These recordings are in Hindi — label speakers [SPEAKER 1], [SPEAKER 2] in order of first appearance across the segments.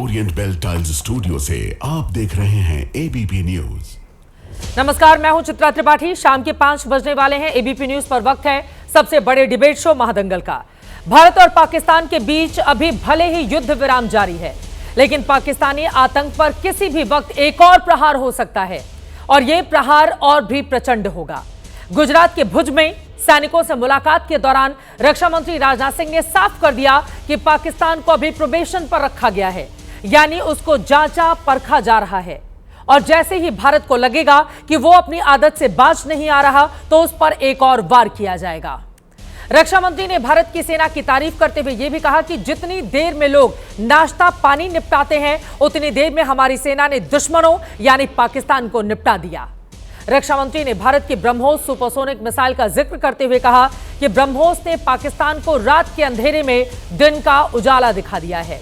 [SPEAKER 1] ओरिएंट बेल टाइल्स स्टूडियो से आप देख रहे हैं एबीपी न्यूज।
[SPEAKER 2] नमस्कार, मैं हूं चित्रा त्रिपाठी। शाम के 5 बजने वाले हैं। एबीपी न्यूज पर वक्त है सबसे बड़े डिबेट शो महादंगल का। भारत और पाकिस्तान के बीच अभी भले ही युद्ध विराम जारी है, लेकिन पाकिस्तानी आतंक पर किसी भी वक्त एक और प्रहार हो सकता है और यह प्रहार और भी प्रचंड होगा। गुजरात के भुज में सैनिकों से मुलाकात के दौरान रक्षा मंत्री राजनाथ सिंह ने साफ कर दिया कि पाकिस्तान को अभी प्रोबेशन पर रखा गया है, यानी उसको जांचा परखा जा रहा है और जैसे ही भारत को लगेगा कि वो अपनी आदत से बाज नहीं आ रहा तो उस पर एक और वार किया जाएगा। रक्षा मंत्री ने भारत की सेना की तारीफ करते हुए यह भी कहा कि जितनी देर में लोग नाश्ता पानी निपटाते हैं, उतनी देर में हमारी सेना ने दुश्मनों यानी पाकिस्तान को निपटा दिया। रक्षा मंत्री ने भारत की ब्रह्मोस सुपरसोनिक मिसाइल का जिक्र करते हुए कहा कि ब्रह्मोस ने पाकिस्तान को रात के अंधेरे में दिन का उजाला दिखा दिया है।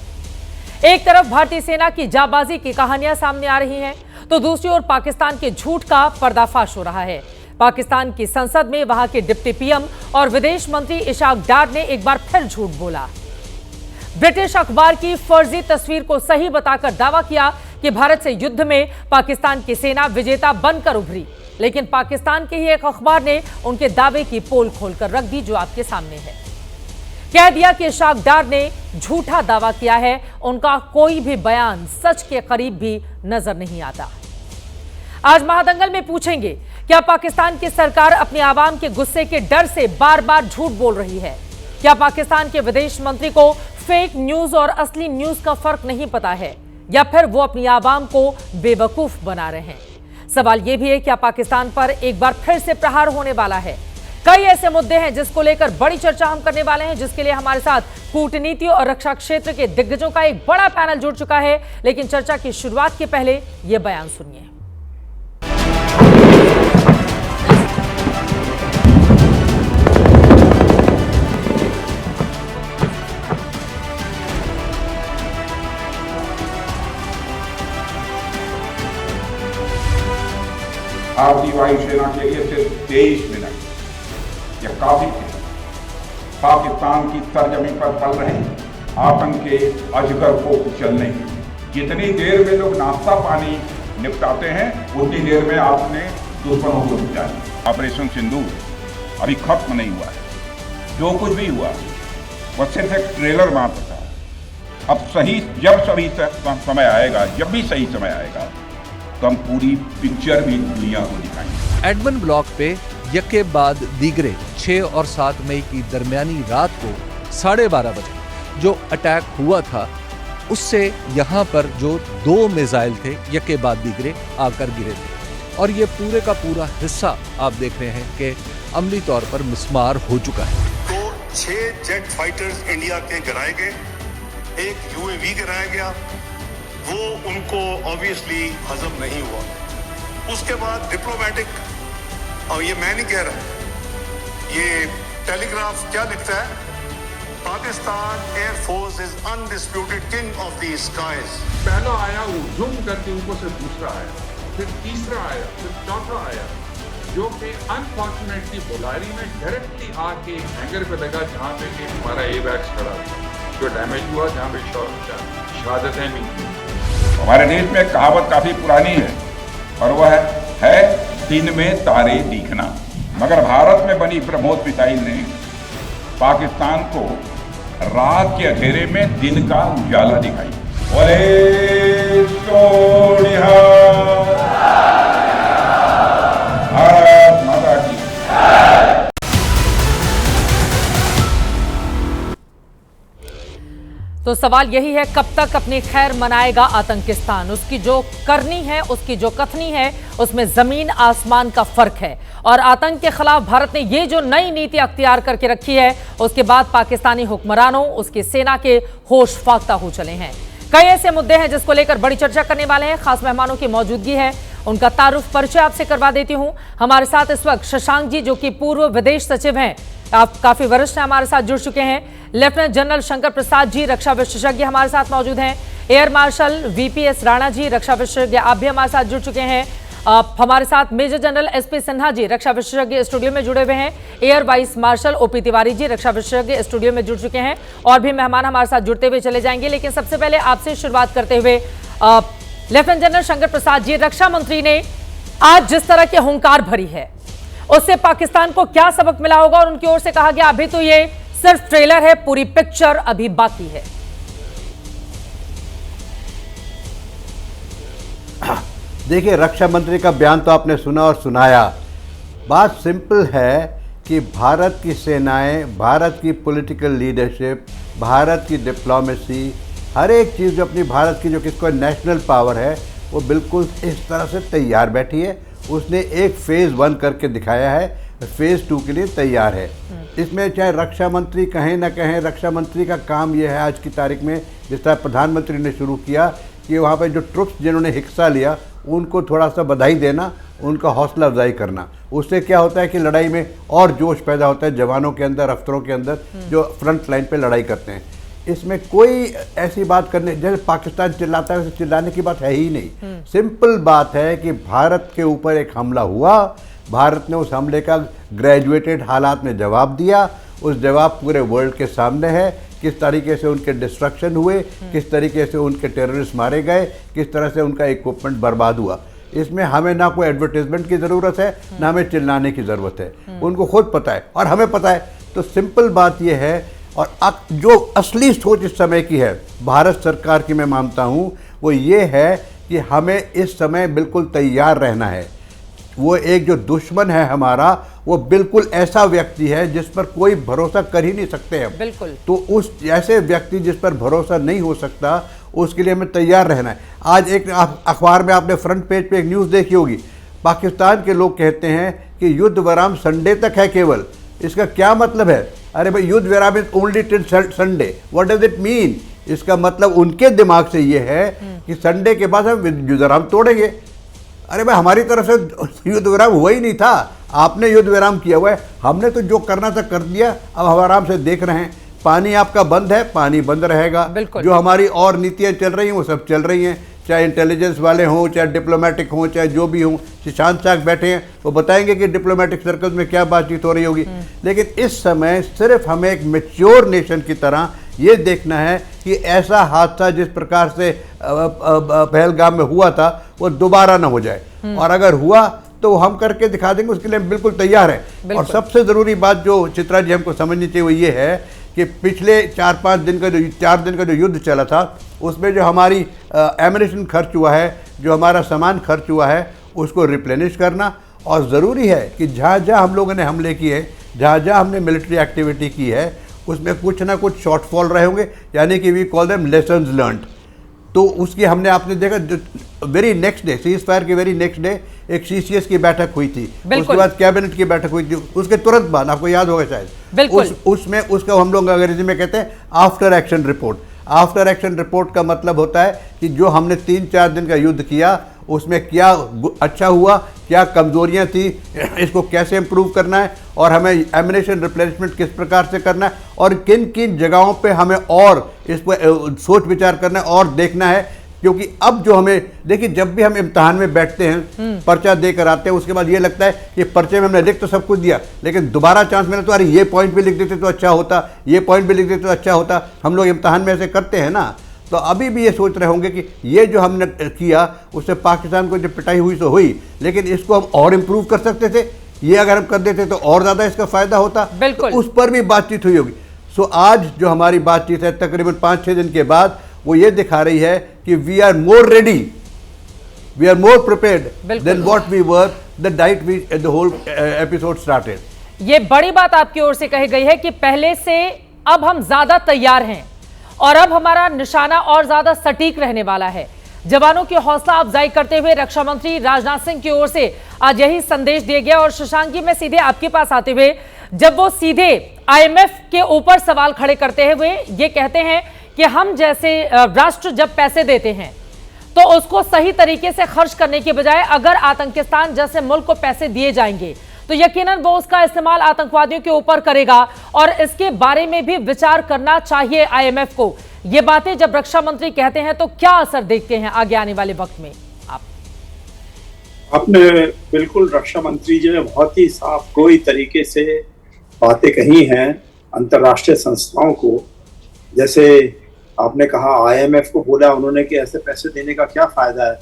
[SPEAKER 2] एक तरफ भारतीय सेना की जाबाजी की कहानियां सामने आ रही हैं, तो दूसरी ओर पाकिस्तान के झूठ का पर्दाफाश हो रहा है। पाकिस्तान की संसद में वहां के डिप्टी पीएम और विदेश मंत्री इशाक डार ने एक बार फिर झूठ बोला। ब्रिटिश अखबार की फर्जी तस्वीर को सही बताकर दावा किया कि भारत से युद्ध में पाकिस्तान की सेना विजेता बनकर उभरी, लेकिन पाकिस्तान के ही एक अखबार ने उनके दावे की पोल खोलकर रख दी, जो आपके सामने है। कह दिया कि इशाक डार ने झूठा दावा किया है, उनका कोई भी बयान सच के करीब भी नजर नहीं आता। आज महादंगल में पूछेंगे, क्या पाकिस्तान की सरकार अपने आवाम के गुस्से के डर से बार बार झूठ बोल रही है? क्या पाकिस्तान के विदेश मंत्री को फेक न्यूज और असली न्यूज का फर्क नहीं पता है, या फिर वो अपनी आवाम को बेवकूफ बना रहे हैं? सवाल यह भी है, क्या पाकिस्तान पर एक बार फिर से प्रहार होने वाला है? कई ऐसे मुद्दे हैं जिसको लेकर बड़ी चर्चा हम करने वाले हैं, जिसके लिए हमारे साथ कूटनीति और रक्षा क्षेत्र के दिग्गजों का एक बड़ा पैनल जुड़ चुका है। लेकिन चर्चा की शुरुआत के पहले यह बयान सुनिए।
[SPEAKER 3] भारतीय वायुसेना के लिए सिर्फ 23 मिनट यह काफी थे पाकिस्तान की सरजमीन पर पल रहे आतंक के अजगर को कुचलने की। जितनी देर में लोग नाश्ता पानी निपटाते हैं, उतनी देर में आपने दुश्मनों को निपटा। ऑपरेशन सिंदूर अभी खत्म नहीं हुआ है। जो कुछ भी हुआ वह सिर्फ एक ट्रेलर मात्र था। अब समय आएगा, जब भी सही समय आएगा, तो हम पूरी पिक्चर भी दुनिया को दिखाएंगे।
[SPEAKER 4] एडमन ब्लॉक पे यके बाद दीगरे 6 और 7 मई की दरमियानी रात को 12:30 बजे जो अटैक हुआ था, उससे यहाँ पर जो 2 मिसाइल थे यके बाद दीगरे आकर गिरे थे और ये पूरे का पूरा हिस्सा आप देख रहे हैं कि अमली तौर पर मिस्मार हो चुका है।
[SPEAKER 5] तो 6 जेट फाइटर्स इंडिया के गिराए गए, एक यूएवी गिराया गया, वो उनको ऑब्वियसली हजम नहीं हुआ। उसके बाद डिप्लोमेटिक, और ये मैं नहीं कह रहा, ये टेलीग्राफ क्या लिखता है, Pakistan air force is undisputed king of the skies.
[SPEAKER 6] पहला आया वो झूम करके ऊपर से दूसरा आया, फिर तीसरा आया, फिर चौथा आया, जो कि अनफॉर्चुनेटली बोलारी में डायरेक्टली आके हैंगर पे लगा, जहाँ पे कि हमारा एयरबैग्स खड़ा था, जो डैमेज हुआ, जहाँ पे शहादतें मिली।
[SPEAKER 3] हमारे देश में कहावत काफी पुरानी है और वह है दिन में तारे दिखना। मगर भारत में बनी ब्रह्मोस मिसाइल ने पाकिस्तान को रात के अंधेरे में दिन का उजाला दिखाई। बोले सोनिया भारत माता की।
[SPEAKER 2] तो सवाल यही है, कब तक अपनी खैर मनाएगा आतंकिस्तान? उसकी जो करनी है, उसकी जो कथनी है, उसमें जमीन आसमान का फर्क है। और आतंक के खिलाफ भारत ने ये जो नई नीति अख्तियार करके रखी है, उसके बाद पाकिस्तानी हुक्मरानों, उसकी सेना के होश फाख्ता हो चले हैं। कई ऐसे मुद्दे हैं जिसको लेकर बड़ी चर्चा करने वाले हैं। खास मेहमानों की मौजूदगी है, उनका तारुफ परिचय आपसे करवा देती हूं। हमारे साथ इस वक्त शशांक जी, जो कि पूर्व विदेश सचिव हैं, आप काफी वरिष्ठ हैं, हमारे साथ जुड़ चुके हैं। लेफ्टिनेंट जनरल शंकर प्रसाद जी, रक्षा विशेषज्ञ, हमारे साथ मौजूद हैं। Air marshal VPS Rana ji, रक्षा विशेषज्ञ, आप भी हमारे साथ जुड़ चुके हैं। हमारे साथ major general SP Sinha ji रक्षा विशेषज्ञ स्टूडियो में जुड़े हुए हैं। Air vice marshal OP Tiwari ji रक्षा विशेषज्ञ स्टूडियो में जुड़ चुके हैं और भी मेहमान हमारे साथ जुड़ते हुए चले जाएंगे। लेकिन सबसे पहले आपसे शुरुआत करते हुए लेफ्टिनेंट जनरल शंकर प्रसाद जी, रक्षा मंत्री ने आज जिस तरह की हुंकार भरी है उससे पाकिस्तान को क्या सबक मिला होगा? और उनकी ओर से कहा गया अभी तो ये सिर्फ ट्रेलर है, पूरी पिक्चर अभी बाकी है।
[SPEAKER 7] देखिए, रक्षा मंत्री का बयान तो आपने सुना और सुनाया। बात सिंपल है कि भारत की सेनाएं, भारत की पॉलिटिकल लीडरशिप, भारत की डिप्लोमेसी, हर एक चीज़ जो अपनी भारत की जो किसको नेशनल पावर है वो बिल्कुल इस तरह से तैयार बैठी है। उसने एक फेज़ 1 करके दिखाया है, फेज़ 2 के लिए तैयार है। इसमें चाहे रक्षा मंत्री कहें ना कहें, रक्षा मंत्री का काम यह है आज की तारीख में, जिस तरह प्रधानमंत्री ने शुरू किया कि वहाँ पर जो ट्रुप्स जिन्होंने हिस्सा लिया उनको थोड़ा सा बधाई देना, उनका हौसला अफजाई करना। उससे क्या होता है कि लड़ाई में और जोश पैदा होता है जवानों के अंदर, अफसरों के अंदर जो फ्रंट लाइन पे लड़ाई करते हैं। इसमें कोई ऐसी बात करने, जैसे पाकिस्तान चिल्लाता है वैसे चिल्लाने की बात है ही नहीं। सिंपल बात है कि भारत के ऊपर एक हमला हुआ, भारत ने उस हमले का ग्रेजुएटेड हालात में जवाब दिया। उस जवाब पूरे वर्ल्ड के सामने है, किस तरीके से उनके डिस्ट्रक्शन हुए, किस तरीके से उनके टेररिस्ट मारे गए, किस तरह से उनका इक्विपमेंट बर्बाद हुआ। इसमें हमें ना कोई एडवर्टाइजमेंट की ज़रूरत है, ना हमें चिल्लाने की ज़रूरत है। उनको खुद पता है और हमें पता है। तो सिंपल बात यह है, और जो असली सोच इस समय की है भारत सरकार की, मैं मानता हूँ, वो ये है कि हमें इस समय बिल्कुल तैयार रहना है। वो एक जो दुश्मन है हमारा, वो बिल्कुल ऐसा व्यक्ति है जिस पर कोई भरोसा कर ही नहीं सकते हम।
[SPEAKER 2] बिल्कुल।
[SPEAKER 7] तो उस ऐसे व्यक्ति जिस पर भरोसा नहीं हो सकता, उसके लिए हमें तैयार रहना है। आज एक अखबार में आपने फ्रंट पेज पे एक न्यूज़ देखी होगी, पाकिस्तान के लोग कहते हैं कि युद्ध विराम संडे तक है केवल। इसका क्या मतलब है? अरे भाई, युद्ध विराम is only till Sunday, what does it mean? इसका मतलब उनके दिमाग से ये है कि संडे के बाद हम युद्ध विराम तोड़ेंगे। अरे भाई, हमारी तरफ से युद्ध विराम हुआ ही नहीं था, आपने युद्ध विराम किया हुआ है। हमने तो जो करना था कर दिया, अब हम आराम से देख रहे हैं। पानी आपका बंद है, पानी बंद रहेगा। जो हमारी और नीतियाँ चल रही हैं वो सब चल रही हैं, चाहे इंटेलिजेंस वाले हों, चाहे डिप्लोमेटिक हों, चाहे जो भी हों। सुशांत साहब बैठे हैं, वो बताएंगे कि डिप्लोमेटिक सर्कल में क्या बातचीत हो रही होगी। लेकिन इस समय सिर्फ हमें एक मैच्योर नेशन की तरह ये देखना है कि ऐसा हादसा जिस प्रकार से पहलगाम में हुआ था वो दोबारा ना हो जाए, और अगर हुआ तो हम करके दिखा देंगे, उसके लिए हम बिल्कुल तैयार हैं। और सबसे ज़रूरी बात जो चित्रा जी हमको समझनी चाहिए वो ये है कि पिछले 4 दिन का जो युद्ध चला था, उसमें जो हमारी एमिनेशन खर्च हुआ है, जो हमारा सामान खर्च हुआ है, उसको रिप्लेनिश करना। और ज़रूरी है कि जहाँ जहाँ हम लोगों ने हमले किए, जहाँ जहाँ हमने मिलिट्री एक्टिविटी की है, उसमें कुछ ना कुछ शॉर्टफॉल रहे होंगे, यानी कि we call them lessons learned. तो उसकी हमने, आपने देखा very next day, ceasefire के वेरी नेक्स्ट डे एक CCS की बैठक हुई थी, उसके बाद कैबिनेट की बैठक हुई थी, उसके तुरंत बाद, आपको याद होगा शायद, उसमें उसका हम लोग अंग्रेजी में कहते हैं after action report. After action report का मतलब होता है कि जो हमने 3-4 दिन का युद्ध किया उसमें क्या अच्छा हुआ, क्या कमजोरियां थी, इसको कैसे इम्प्रूव करना है, और हमें एमिनेशन रिप्लेसमेंट किस प्रकार से करना है, और किन किन जगहों पे हमें और इस पर सोच विचार करना है और देखना है। क्योंकि अब जो हमें, देखिए, जब भी हम इम्तिहान में बैठते हैं, पर्चा देकर आते हैं, उसके बाद ये लगता है कि पर्चे में हमने लिख तो सब कुछ दिया, लेकिन दोबारा चांस मिला तो अरे ये पॉइंट भी लिख देते तो अच्छा होता, ये पॉइंट भी लिख देते तो अच्छा होता। हम लोग इम्तिहान में ऐसे करते हैं ना। तो अभी भी ये सोच रहे होंगे कि ये जो हमने किया उससे पाकिस्तान को जो पिटाई हुई तो हुई, लेकिन इसको हम और इम्प्रूव कर सकते थे, ये अगर हम कर देते तो और ज़्यादा इसका फ़ायदा होता। तो उस पर भी बातचीत हुई होगी। सो आज जो हमारी बातचीत है तकरीबन 5-6 दिन के बाद, वो ये दिखा रही है कि we are more ready, we are more prepared than what we were the night we the whole episode started.
[SPEAKER 2] ये बड़ी बात आपकी ओर से कही गई है कि पहले से अब हम ज्यादा तैयार हैं और अब हमारा निशाना और ज्यादा सटीक रहने वाला है। जवानों की हौसला अफजाई करते हुए रक्षा मंत्री राजनाथ सिंह की ओर से आज यही संदेश दिया गया। और शशांक जी, मैं सीधे आपके पास आते हुए, जब वो सीधे IMF के ऊपर सवाल खड़े करते हुए ये कहते हैं कि हम जैसे राष्ट्र जब पैसे देते हैं तो उसको सही तरीके से खर्च करने के बजाय अगर आतंकिस्तान जैसे मुल्क को पैसे दिए जाएंगे तो यकीनन वो उसका इस्तेमाल आतंकवादियों के ऊपर करेगा और इसके बारे में भी विचार करना चाहिए IMF को। ये बातें जब रक्षा मंत्री कहते हैं तो क्या असर देखते हैं आगे आने वाले वक्त में आप?
[SPEAKER 8] आपने बिल्कुल रक्षा मंत्री जी ने बहुत ही साफ कोई तरीके से बातें कही हैं अंतर्राष्ट्रीय संस्थाओं को। जैसे आपने कहा आईएमएफ को बोला उन्होंने कि ऐसे पैसे देने का क्या फायदा है,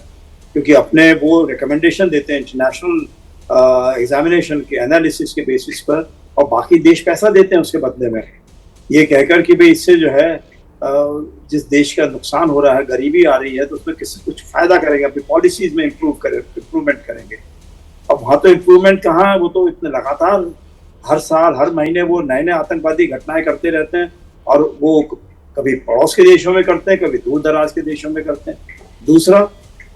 [SPEAKER 8] क्योंकि अपने वो रिकमेंडेशन देते हैं इंटरनेशनल एग्जामिनेशन के एनालिसिस के बेसिस पर, और बाकी देश पैसा देते हैं उसके बदले में, ये कहकर कि भाई इससे जो है जिस देश का नुकसान हो रहा है, गरीबी आ रही है, तो उसमें किसी कुछ फायदा करेंगे, अपनी पॉलिसीज में इम्प्रूवमेंट करेंगे। अब वहाँ तो इम्प्रूवमेंट कहाँ है, वो तो इतने लगातार हर साल हर महीने वो नए नए आतंकवादी घटनाएं करते रहते हैं, और वो कभी पड़ोस के देशों में करते हैं, कभी दूर दराज के देशों में करते हैं। दूसरा,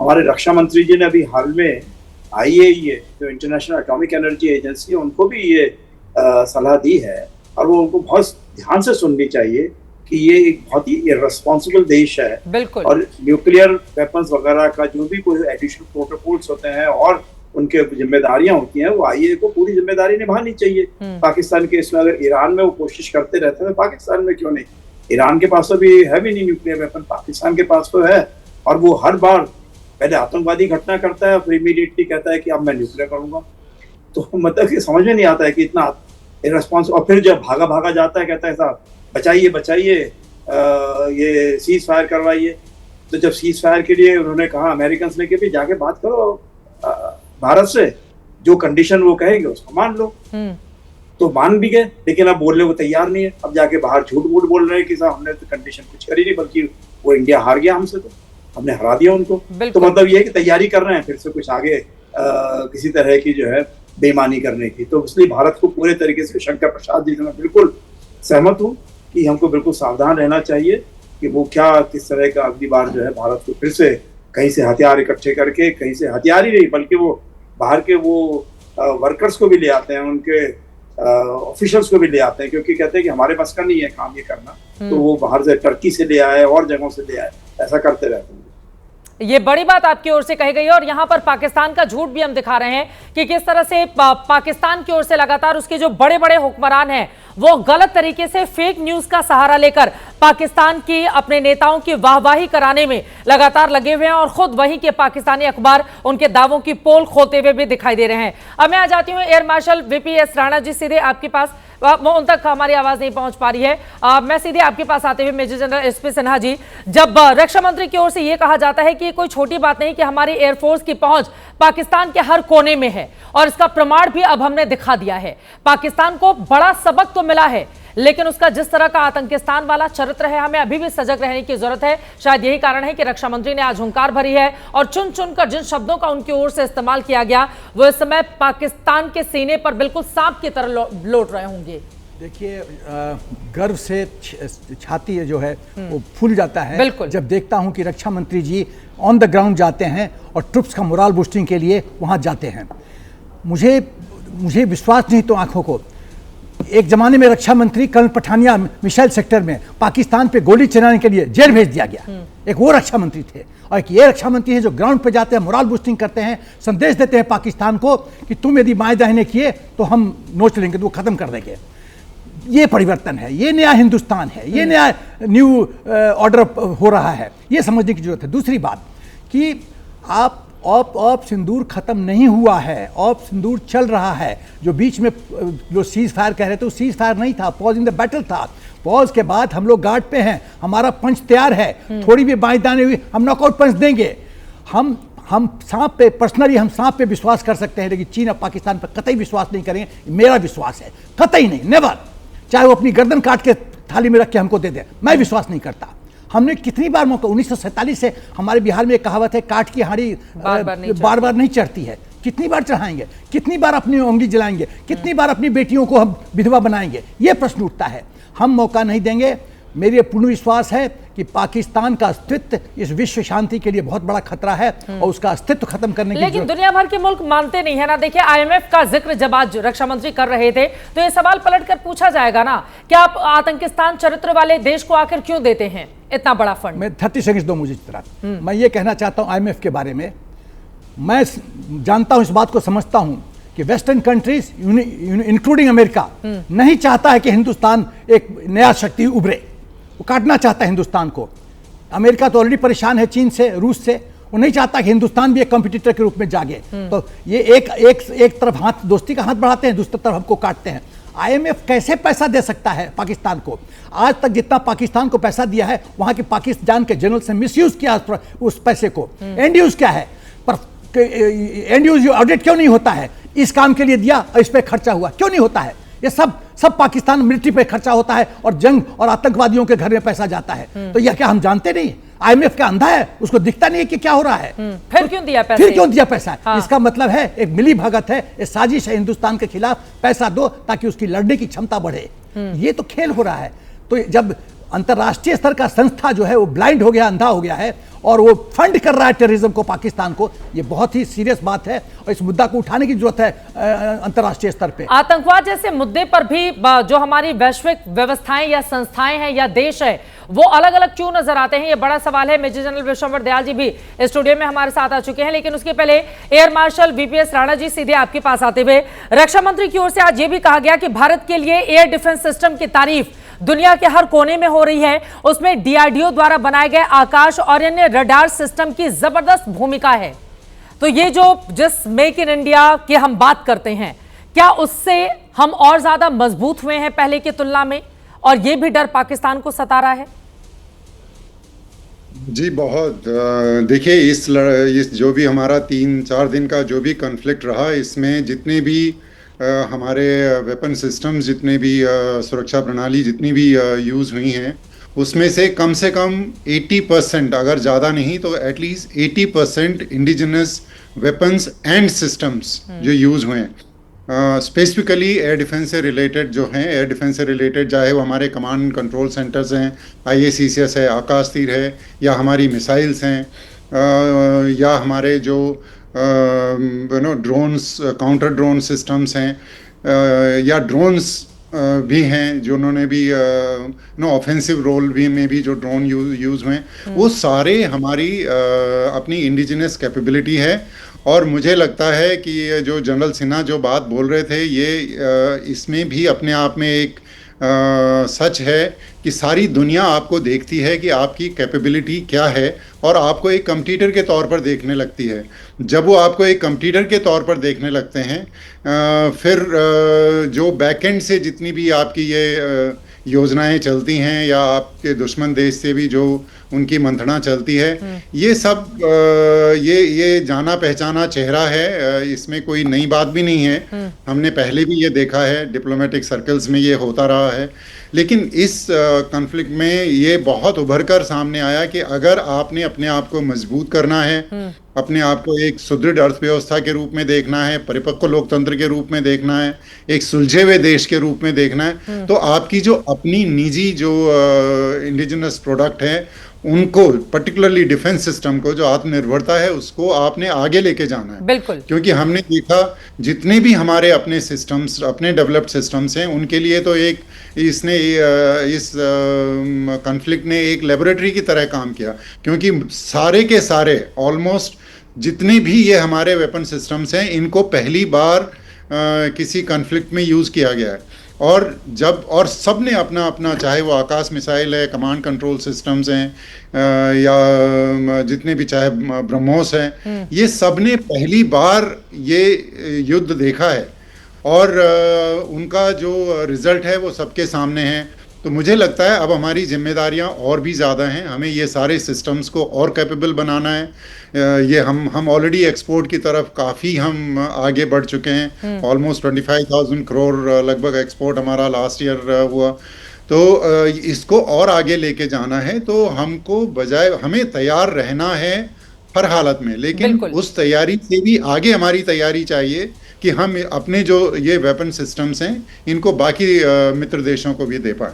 [SPEAKER 8] हमारे रक्षा मंत्री जी ने अभी हाल में IAEA जो इंटरनेशनल एटॉमिक एनर्जी एजेंसी है उनको भी ये सलाह दी है, और वो उनको बहुत ध्यान से सुननी चाहिए कि ये एक बहुत ही इर्रेस्पॉन्सिबल देश है,
[SPEAKER 2] बिल्कुल, और
[SPEAKER 8] न्यूक्लियर वेपन्स वगैरह का जो भी कोई एडिशनल प्रोटोकॉल्स होते हैं और उनके जिम्मेदारियां होती हैं, वो IAEA को पूरी जिम्मेदारी निभानी चाहिए। पाकिस्तान के इसमें अगर ईरान में वो कोशिश करते रहते हैं, पाकिस्तान में क्यों नहीं? ईरान के पास तो भी है भी नहीं न्यूक्लियर वेपन, पाकिस्तान के पास तो है, और वो हर बार पहले आतंकवादी घटना करता है, फिर इमीडिएटली कहता है कि अब मैं न्यूक्लियर करूंगा। तो मतलब कि समझ में नहीं आता है कि इतना इर्रेस्पॉन्सिबल, और फिर जब भागा भागा जाता है कहता है साहब बचाइए बचाइए, ये सीज फायर करवाइए। तो जब सीज फायर के लिए उन्होंने कहा अमेरिकन ने कि भी जाके बात करो भारत से, जो कंडीशन वो कहेंगे उसको मान लो, तो मान भी गए, लेकिन अब बोलने को तैयार नहीं है। अब जाके बाहर झूठ मूठ बोल रहे हैं कि साहब हमने तो कंडीशन कुछ करी नहीं, बल्कि वो इंडिया हार गया हमसे, तो हमने हरा दिया उनको। तो मतलब ये है कि तैयारी कर रहे हैं फिर से कुछ आगे किसी तरह की जो है बेईमानी करने की। तो इसलिए भारत को पूरे तरीके से शंकर प्रसाद जी से मैं बिल्कुल सहमत हूँ कि हमको बिल्कुल सावधान रहना चाहिए कि वो क्या किस तरह का अगली बार जो है भारत को फिर से कहीं से हथियार इकट्ठे करके, कहीं से हथियार ही नहीं बल्कि वो बाहर के वो वर्कर्स को भी ले आते हैं, उनके ऑफिशियल्स को भी ले आते हैं, क्योंकि कहते हैं कि हमारे पास का नहीं है काम ये करना, तो वो बाहर से टर्की से ले आए और जगहों से ले आए, ऐसा करते रहते हैं।
[SPEAKER 2] ये बड़ी बात आपकी ओर से कही गई है, और यहां पर पाकिस्तान का झूठ भी हम दिखा रहे हैं कि किस तरह से पाकिस्तान की ओर से लगातार उसके जो बड़े बड़े हुक्मरान हैं वो गलत तरीके से फेक न्यूज का सहारा लेकर पाकिस्तान की अपने नेताओं की वाहवाही कराने में लगातार लगे हुए हैं, और खुद वहीं के पाकिस्तानी अखबार उनके दावों की पोल खोलते हुए भी दिखाई दे रहे हैं। अब मैं आ जाती हूं air marshal VPS Rana ji, सीधे आपके पास, उन तक हमारी आवाज नहीं पहुंच पा रही है। मैं सीधे आपके पास आते हुए major general SP Sinha ji, जब रक्षा मंत्री की ओर से यह कहा जाता है कि कोई छोटी बात नहीं कि हमारी एयरफोर्स की पहुंच पाकिस्तान के हर कोने में है, और इसका प्रमाण भी अब हमने दिखा दिया है, पाकिस्तान को बड़ा सबक तो मिला है, लेकिन उसका जिस तरह का आतंकिस्तान वाला चरित्र है, हमें अभी भी सजग रहने की जरूरत है। शायद यही कारण है कि रक्षा मंत्री ने आज हुंकार भरी है, और चुन चुनकर जिन शब्दों का उनकी ओर से इस्तेमाल किया गया वो इस समय पाकिस्तान के सीने पर बिल्कुल सांप की तरह लौट रहे होंगे।
[SPEAKER 9] देखिए, गर्व से छाती जो है वो फूल जाता है जब देखता हूं कि रक्षा मंत्री जी ऑन द ग्राउंड जाते हैं और ट्रुप्स का मोरल बूस्टिंग के लिए वहां जाते हैं। मुझे विश्वास नहीं तो आंखों को। एक जमाने में रक्षा मंत्री कर्नल पठानिया मिसाइल सेक्टर में पाकिस्तान पे गोली चलाने के लिए जेल भेज दिया गया, एक वो रक्षा मंत्री थे, और एक ये रक्षा मंत्री है जो ग्राउंड पे जाते हैं, मोरल बूस्टिंग करते हैं, संदेश देते हैं पाकिस्तान को कि तुम यदि बाएं दाहिने किए तो हम नोच लेंगे, तो वो खत्म कर देंगे। ये परिवर्तन है, ये नया हिंदुस्तान है, ये नया न्यू ऑर्डर हो रहा है, ये समझने की जरूरत है। दूसरी बात कि आप ऑप सिंदूर खत्म नहीं हुआ है, ऑप सिंदूर चल रहा है। जो बीच में जो सीज फायर कह रहे थे, वो सीज फायर नहीं था, पॉज इन द बैटल था। पॉज के बाद हम लोग गार्ड पे हैं, हमारा पंच तैयार है, थोड़ी भी बाएं दाएं हुई हम नॉकआउट पंच देंगे। हम सांप पे पर्सनली हम सांप पे विश्वास कर सकते हैं, लेकिन चीन और पाकिस्तान पर कतई विश्वास नहीं करेंगे, मेरा विश्वास है, कतई नहीं, नेवर। चाहे वो अपनी गर्दन काट के थाली में रख के हमको दे दे, मैं विश्वास नहीं करता। हमने कितनी बार मौका, 1947 से हमारे बिहार में एक कहावत है, काट की हांडी बार बार नहीं चढ़ती है। कितनी बार चढ़ाएंगे, कितनी बार अपनी उंगली जलाएंगे, कितनी बार अपनी बेटियों को हम विधवा बनाएंगे, ये प्रश्न उठता है। हम मौका नहीं देंगे। मेरे पूर्ण विश्वास है कि पाकिस्तान का अस्तित्व इस विश्व शांति के लिए बहुत बड़ा खतरा है, और उसका अस्तित्व खत्म करने की,
[SPEAKER 2] लेकिन दुनिया भर के मुल्क मानते नहीं है ना। देखिए, IMF का जिक्र जब आज रक्षा मंत्री कर रहे थे तो ये सवाल पलटकर पूछा जाएगा ना कि आप आतंकिस्तान चरित्र वाले देश को आखिर क्यों देते हैं इतना बड़ा फंड।
[SPEAKER 9] मैं 30 सेकंड दो मुझे चित्रा, मैं ये कहना चाहता हूं IMF के बारे में। मैं जानता हूं, इस बात को समझता हूं कि वेस्टर्न कंट्रीज इंक्लूडिंग अमेरिका नहीं चाहता है कि हिंदुस्तान एक नया शक्ति उभरे, वो काटना चाहता है हिंदुस्तान को। अमेरिका तो ऑलरेडी परेशान है चीन से, रूस से, वो नहीं चाहता कि हिंदुस्तान भी एक कॉम्पिटिटर के रूप में जागे। तो ये एक तरफ हाथ दोस्ती का हाथ बढ़ाते हैं, दूसरी तरफ हमको काटते हैं। IMF कैसे पैसा दे सकता है पाकिस्तान को? आज तक जितना पाकिस्तान को पैसा दिया है, वहां के पाकिस्तान के जनरल से मिसयूज किया उस पैसे को। एंड यूज क्या है, पर एंड यूज ऑडिट क्यों नहीं होता है? इस काम के लिए दिया और इस पे खर्चा हुआ क्यों नहीं होता है? ये सब पाकिस्तान मिलिट्री पे खर्चा होता है और जंग और आतंकवादियों के घर में पैसा जाता है। तो यह क्या हम जानते नहीं? IMF का अंधा है, उसको दिखता नहीं है कि क्या हो रहा है।
[SPEAKER 2] फिर क्यों दिया पैसा?
[SPEAKER 9] फिर क्यों दिया पैसा? हाँ। इसका मतलब है एक मिली भगत है, एक साजिश है हिंदुस्तान के खिलाफ। पैसा दो ताकि उसकी लड़ने की क्षमता बढ़े। ये तो खेल हो रहा है। तो जब अंतरराष्ट्रीय स्तर का संस्था जो है वो ब्लाइंड हो गया, अंधा हो गया है और वो फंड कर रहा है टेररिज्म को, पाकिस्तान को, ये बहुत ही सीरियस बात है और इस मुद्दा को उठाने की जरूरत है अंतरराष्ट्रीय स्तर पे।
[SPEAKER 2] आतंकवाद जैसे मुद्दे पर भी जो हमारी वैश्विक व्यवस्थाएं या संस्थाएं हैं या देश है, वो अलग अलग क्यों नजर आते हैं? ये बड़ा सवाल है। मेजर जनरल विश्वंभर दयाल जी भी स्टूडियो में हमारे साथ आ चुके हैं, लेकिन उसके पहले air marshal VPS Rana ji, सीधे आपके पास आते हुए, रक्षा मंत्री की ओर से आज ये भी कहा गया कि भारत के लिए एयर डिफेंस सिस्टम की तारीफ दुनिया के हर कोने में हो रही है। उसमें DRDO द्वारा बनाए गए आकाश और अन्य रडार सिस्टम की जबरदस्त भूमिका है। तो ये जो जिस मेक इन इंडिया की हम बात करते हैं, क्या उससे हम और ज्यादा मजबूत हुए हैं पहले की तुलना में, और ये भी डर पाकिस्तान को सता रहा है?
[SPEAKER 10] जी बहुत। देखिए, इस जो भी हमारा 3-4 दिन का जो भी कॉन्फ्लिक्ट रहा, इसमें जितने भी हमारे वेपन सिस्टम्स, जितने भी सुरक्षा प्रणाली जितनी भी यूज़ हुई हैं, उसमें से कम 80%, अगर ज़्यादा नहीं तो at least 80% indigenous weapons and systems जो यूज़ हुए हैं, स्पेसिफिकली एयर डिफेंस से रिलेटेड जो हैं, एयर डिफेंस से रिलेटेड, चाहे वो हमारे कमांड एंड कंट्रोल सेंटर्स हैं, IACCS है, आकाश तीर है, या हमारी मिसाइल्स हैं, या हमारे जो ड्रोन्स, काउंटर ड्रोन सिस्टम्स हैं, या ड्रोन्स भी हैं जो उन्होंने भी ऑफेंसिव रोल भी में भी जो ड्रोन यूज़ हुए, वो सारे हमारी अपनी इंडिजिनस कैपेबिलिटी है। और मुझे लगता है कि ये जो जनरल सिन्हा जो बात बोल रहे थे, ये इसमें भी अपने आप में एक सच है कि सारी दुनिया आपको देखती है कि आपकी कैपेबिलिटी क्या है और आपको एक कंपटीटर के तौर पर देखने लगती है। जब वो आपको एक कंपटीटर के तौर पर देखने लगते हैं, फिर जो बैकएंड से जितनी भी आपकी ये योजनाएं चलती हैं, या आपके दुश्मन देश से भी जो उनकी मंथना चलती है, ये सब ये जाना पहचाना चेहरा है। इसमें कोई नई बात भी नहीं है। हमने पहले भी ये देखा है, डिप्लोमेटिक सर्कल्स में ये होता रहा है। लेकिन इस कॉन्फ्लिक्ट में ये बहुत उभर कर सामने आया कि अगर आपने अपने आप को मजबूत करना है, अपने आप को एक सुदृढ़ अर्थव्यवस्था के रूप में देखना है, परिपक्व लोकतंत्र के रूप में देखना है, एक सुलझे हुए देश के रूप में देखना है, तो आपकी जो अपनी निजी जो इंडिजिनस प्रोडक्ट है, उनको, पर्टिकुलरली डिफेंस सिस्टम को, जो आत्मनिर्भरता है, उसको आपने आगे लेके जाना है।
[SPEAKER 2] बिल्कुल।
[SPEAKER 10] क्योंकि हमने देखा जितने भी हमारे अपने सिस्टम्स, अपने डेवलप्ड सिस्टम्स हैं, उनके लिए तो एक इस कॉन्फ्लिक्ट ने एक लेबोरेटरी की तरह काम किया, क्योंकि सारे के सारे ऑलमोस्ट जितने भी ये हमारे वेपन सिस्टम्स हैं, इनको पहली बार किसी कॉन्फ्लिक्ट में यूज़ किया गया है। और सब ने अपना अपना, चाहे वो आकाश मिसाइल है, कमांड कंट्रोल सिस्टम्स हैं, या जितने भी, चाहे ब्रह्मोस हैं, ये सब ने पहली बार ये युद्ध देखा है और उनका जो रिजल्ट है वो सबके सामने है। तो मुझे लगता है अब हमारी जिम्मेदारियां और भी ज़्यादा हैं। हमें ये सारे सिस्टम्स को और कैपेबल बनाना है। ये हम ऑलरेडी एक्सपोर्ट की तरफ काफ़ी हम आगे बढ़ चुके हैं। ऑलमोस्ट 25,000 करोड़ लगभग एक्सपोर्ट हमारा लास्ट ईयर हुआ। तो इसको और आगे लेके जाना है, तो हमको बजाय, हमें तैयार रहना है हर हालत में, लेकिन उस तैयारी से भी आगे हमारी तैयारी चाहिए कि हम अपने जो ये वेपन सिस्टम्स हैं, इनको बाकी मित्र देशों को भी दे पाए।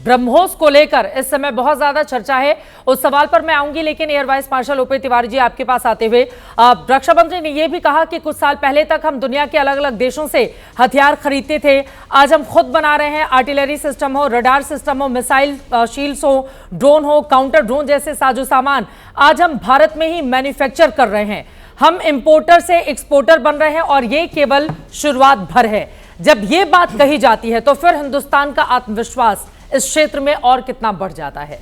[SPEAKER 2] ब्रह्मोस को लेकर इस समय बहुत ज्यादा चर्चा है, उस सवाल पर मैं आऊंगी, लेकिन air vice marshal OP Tiwari ji, आपके पास आते हुए, रक्षा मंत्री ने यह भी कहा कि कुछ साल पहले तक हम दुनिया के अलग अलग देशों से हथियार खरीदते थे, आज हम खुद बना रहे हैं। आर्टिलरी सिस्टम हो, रडार सिस्टम हो, मिसाइल शील्ड्स हो, ड्रोन हो, काउंटर ड्रोन जैसे साजो सामान आज हम भारत में ही मैन्युफैक्चर कर रहे हैं। हम इंपोर्टर से एक्सपोर्टर बन रहे हैं और ये केवल शुरुआत भर है। जब ये बात कही जाती है तो फिर हिंदुस्तान का आत्मविश्वास इस क्षेत्र में और कितना बढ़ जाता है?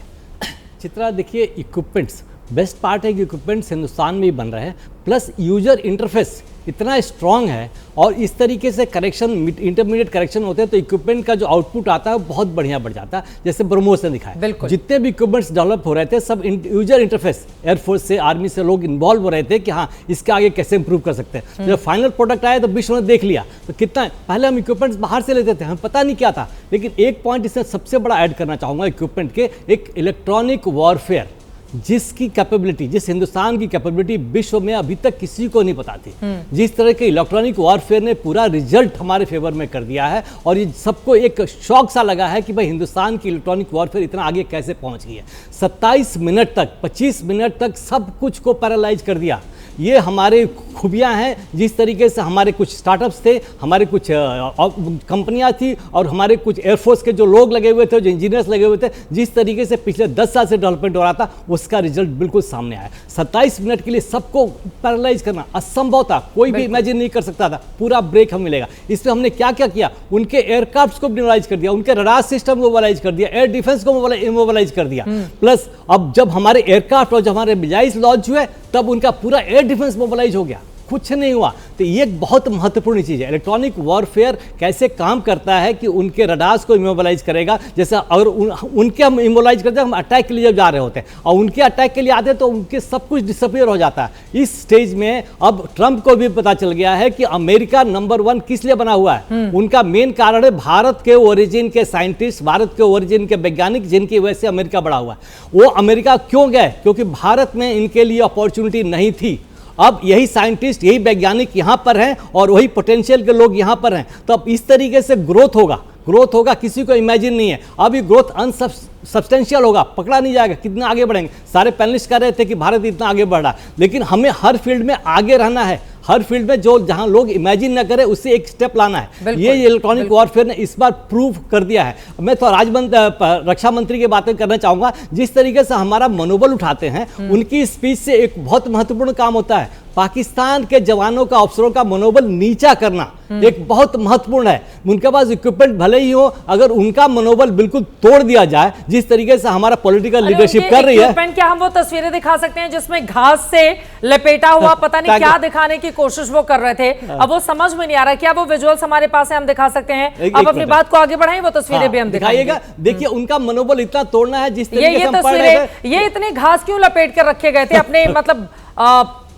[SPEAKER 11] चित्रा, देखिए, इक्विपमेंट्स बेस्ट पार्ट है कि इक्विपमेंट्स हिंदुस्तान में ही बन रहे हैं, प्लस यूजर इंटरफेस इतना स्ट्रांग है और इस तरीके से करेक्शन, इंटरमीडिएट करेक्शन होते हैं तो इक्विपमेंट का जो आउटपुट आता है वो बहुत बढ़िया बढ़ जाता है। जैसे ब्रह्मोस ने दिखाया, जितने भी इक्विपमेंट्स डेवलप हो रहे थे सब यूजर इंटरफेस, एयरफोर्स से, आर्मी से लोग इन्वॉल्व हो रहे थे कि हाँ इसके आगे कैसे इंप्रूव कर सकते हैं। जब फाइनल प्रोडक्ट आया तो विश्व ने देख लिया तो कितना, पहले हम इक्विपमेंट्स बाहर से लेते थे, हमें पता नहीं क्या था। लेकिन एक पॉइंट इसमें सबसे बड़ा ऐड करना चाहूँगा इक्विपमेंट के, एक इलेक्ट्रॉनिक वॉरफेयर जिसकी कैपेबिलिटी, जिस हिंदुस्तान की कैपेबिलिटी विश्व में अभी तक किसी को नहीं पता थी, जिस तरह के इलेक्ट्रॉनिक वॉरफेयर ने पूरा रिजल्ट हमारे फेवर में कर दिया है और ये सबको एक शौक सा लगा है कि भाई हिंदुस्तान की इलेक्ट्रॉनिक वॉरफेयर इतना आगे कैसे पहुंच गई है। 27 मिनट तक, 25 मिनट तक सब कुछ को पैरालाइज कर दिया। ये हमारे खूबियां हैं। जिस तरीके से हमारे कुछ स्टार्टअप्स थे, हमारे कुछ कंपनियां थी और हमारे कुछ एयरफोर्स के जो लोग लगे हुए थे, जो इंजीनियर्स लगे हुए थे, जिस तरीके से पिछले 10 साल से डेवलपमेंट हो रहा था उसका रिजल्ट बिल्कुल सामने आया। 27 मिनट के लिए सबको पैरालाइज करना असंभव था, कोई भी इमेजिन नहीं कर सकता था। पूरा ब्रेक हमें मिलेगा। इसमें हमने क्या क्या किया, उनके एयरक्राफ्ट को मोबाइलाइज कर दिया, उनके रडार सिस्टम को मोबाइलाइज कर दिया, एयर डिफेंस को मोबाइलाइज कर दिया। प्लस अब जब हमारे एयरक्राफ्ट और जब हमारे मिसाइल्स लॉन्च हुए तब उनका पूरा एयर डिफेंस मोबाइलाइज हो गया, कुछ नहीं हुआ। तो ये एक बहुत महत्वपूर्ण चीज़ है। इलेक्ट्रॉनिक वॉरफेयर कैसे काम करता है कि उनके रडार्स को इमोबलाइज करेगा। जैसे अगर उनके हम इमोबलाइज करते हैं, हम अटैक के लिए जब जा रहे होते हैं और उनके अटैक के लिए आते हैं तो उनके सब कुछ डिसअपियर हो जाता है। इस स्टेज में अब ट्रंप को भी पता चल गया है कि अमेरिका नंबर 1 किस लिए बना हुआ है। उनका मेन कारण है भारत के ओरिजिन के साइंटिस्ट, भारत के ओरिजिन के वैज्ञानिक, जिनकी वजह से अमेरिका बड़ा हुआ है। वो अमेरिका क्यों गए? क्योंकि भारत में इनके लिए अपॉर्चुनिटी नहीं थी। अब यही साइंटिस्ट, यही वैज्ञानिक यहाँ पर हैं और वही पोटेंशियल के लोग यहाँ पर हैं। तो अब इस तरीके से ग्रोथ होगा, किसी को इमेजिन नहीं है। अब ये ग्रोथ अनसब्सटेंशियल होगा, पकड़ा नहीं जाएगा। कितना आगे बढ़ेंगे? सारे पैनलिस्ट कह रहे थे कि भारत इतना आगे बढ़ रहा है, लेकिन हमें हर फील्ड में आगे रहना है। हर फील्ड में जो जहां लोग इमेजिन न करें उससे एक स्टेप लाना है। ये इलेक्ट्रॉनिक वॉरफेयर ने इस बार प्रूव कर दिया है। मैं तो रक्षा मंत्री की बातें करना चाहूंगा। जिस तरीके से हमारा मनोबल उठाते हैं, उनकी स्पीच से एक बहुत महत्वपूर्ण काम होता है। पाकिस्तान के जवानों का, अफसरों का मनोबल नीचा करना एक बहुत महत्वपूर्ण है। उनके पास इक्विपमेंट भले ही हो, अगर उनका मनोबल बिल्कुल तोड़ दिया जाए, जिस तरीके से हमारा पॉलिटिकल लीडरशिप कर रही है।
[SPEAKER 2] क्या हम वो तस्वीरें दिखा सकते हैं जिसमें घास से लपेटा हुआ पता नहीं क्या दिखाने की कोशिश वो कर रहे थे? अब वो समझ में नहीं आ रहा। क्या वो विजुअल्स हमारे पास है, हम दिखा सकते हैं? अब अपनी बात को आगे बढ़ाएं, वो तस्वीरें भी हम दिखाइएगा।
[SPEAKER 11] देखिए उनका मनोबल इतना तोड़ना है जिस तरीके
[SPEAKER 2] ये तस्वीरें, ये इतने घास क्यों लपेट कर रखे गए थे अपने मतलब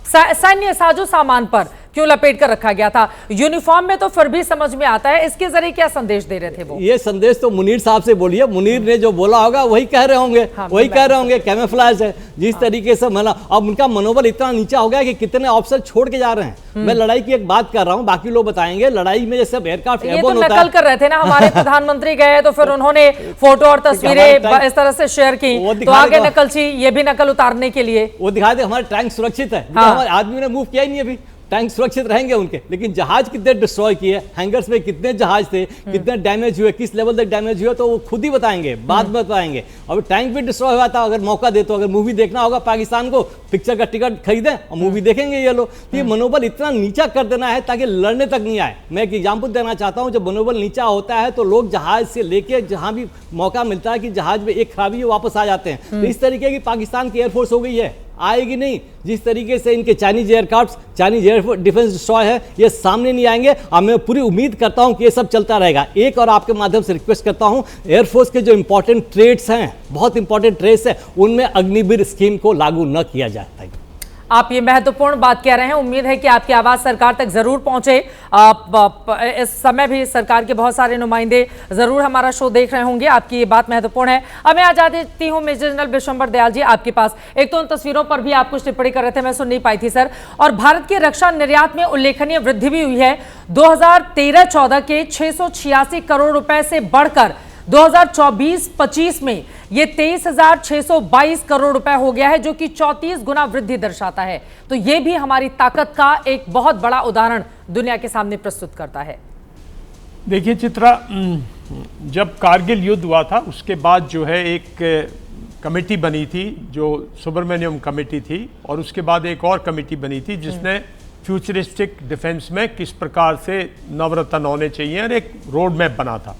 [SPEAKER 2] सैन्य साजो सामान पर क्यों लपेट कर रखा गया था? यूनिफॉर्म में तो फिर भी समझ में आता है। इसके जरिए क्या संदेश दे रहे थे वो?
[SPEAKER 11] ये संदेश तो मुनीर साहब से बोलिए, मुनीर ने जो बोला होगा वही कह रहे होंगे। हाँ, वही कह रहे होंगे, कैमोफ्लेज है। जिस तरीके से अब उनका मनोबल इतना नीचा हो गया कि कितने ऑफिसर छोड़ के जा रहे हैं। मैं लड़ाई की एक बात कर रहा हूँ, बाकी लोग बताएंगे। लड़ाई में जैसे एयरक्राफ्ट एयरबोर्न होता है,
[SPEAKER 2] नकल कर रहे थे ना हमारे प्रधानमंत्री गए तो फिर उन्होंने फोटो और तस्वीरें इस तरह से शेयर की, तो आगे नकलची ये भी नकल उतारने के लिए वो
[SPEAKER 11] दिखा दे हमारे टैंक सुरक्षित है। हमारे आदमी ने मूव किया ही नहीं अभी। टैंक सुरक्षित रहेंगे उनके, लेकिन जहाज कितने डिस्ट्रॉय किए, हैंगर्स में कितने जहाज थे, कितने डैमेज हुए, किस लेवल तक डैमेज हुए, तो वो खुद ही बताएंगे, बाद में बताएंगे। और टैंक भी डिस्ट्रॉय हुआ था। अगर मौका दे तो, अगर मूवी देखना होगा पाकिस्तान को, पिक्चर का टिकट खरीदें और मूवी देखेंगे ये लोग। तो ये मनोबल इतना नीचा कर देना है ताकि लड़ने तक नहीं आए। मैं एक एग्जाम्पल देना चाहता हूँ। जब मनोबल नीचा होता है तो लोग जहाज से लेके जहां भी मौका मिलता है कि जहाज में एक खराबी है वापस आ जाते हैं। तो इस तरीके की पाकिस्तान की एयरफोर्स हो गई है, आएगी नहीं। जिस तरीके से इनके Chinese aircraft, Chinese air defence destroy है, ये सामने नहीं आएंगे। और मैं पूरी उम्मीद करता हूं कि ये सब चलता रहेगा। एक और आपके माध्यम से रिक्वेस्ट करता हूं, एयरफोर्स के जो इंपॉर्टेंट ट्रेड्स हैं, बहुत इंपॉर्टेंट ट्रेड्स हैं, उनमें अग्निवीर स्कीम को लागू न किया जाए।
[SPEAKER 2] आप ये महत्वपूर्ण बात कह रहे हैं। उम्मीद है कि आपकी आवाज सरकार तक जरूर पहुंचे। इस समय भी सरकार के बहुत सारे नुमाइंदे जरूर हमारा शो देख रहे होंगे। आपकी ये बात महत्वपूर्ण है। अब मैं आ जाती हूं मेजर जनरल विश्वंभर दयाल जी आपके पास। एक तो उन तस्वीरों पर भी आप कुछ टिप्पणी कर रहे थे, मैं सुन नहीं पाई थी सर। और भारत के रक्षा निर्यात में उल्लेखनीय वृद्धि भी हुई है। 2013-14 के 686 करोड़ रुपए से बढ़कर 2024-25 में ये 23,622 करोड़ रुपए हो गया है, जो कि 34 गुना वृद्धि दर्शाता है। तो ये भी हमारी ताकत का एक बहुत बड़ा उदाहरण दुनिया के सामने प्रस्तुत करता है।
[SPEAKER 12] देखिए चित्रा, जब कारगिल युद्ध हुआ था उसके बाद जो है एक कमेटी बनी थी जो सुब्रमण्यम कमेटी थी, और उसके बाद एक और कमेटी बनी थी जिसने फ्यूचरिस्टिक डिफेंस में किस प्रकार से नवरत्न होने चाहिए और एक रोड मैप बना था।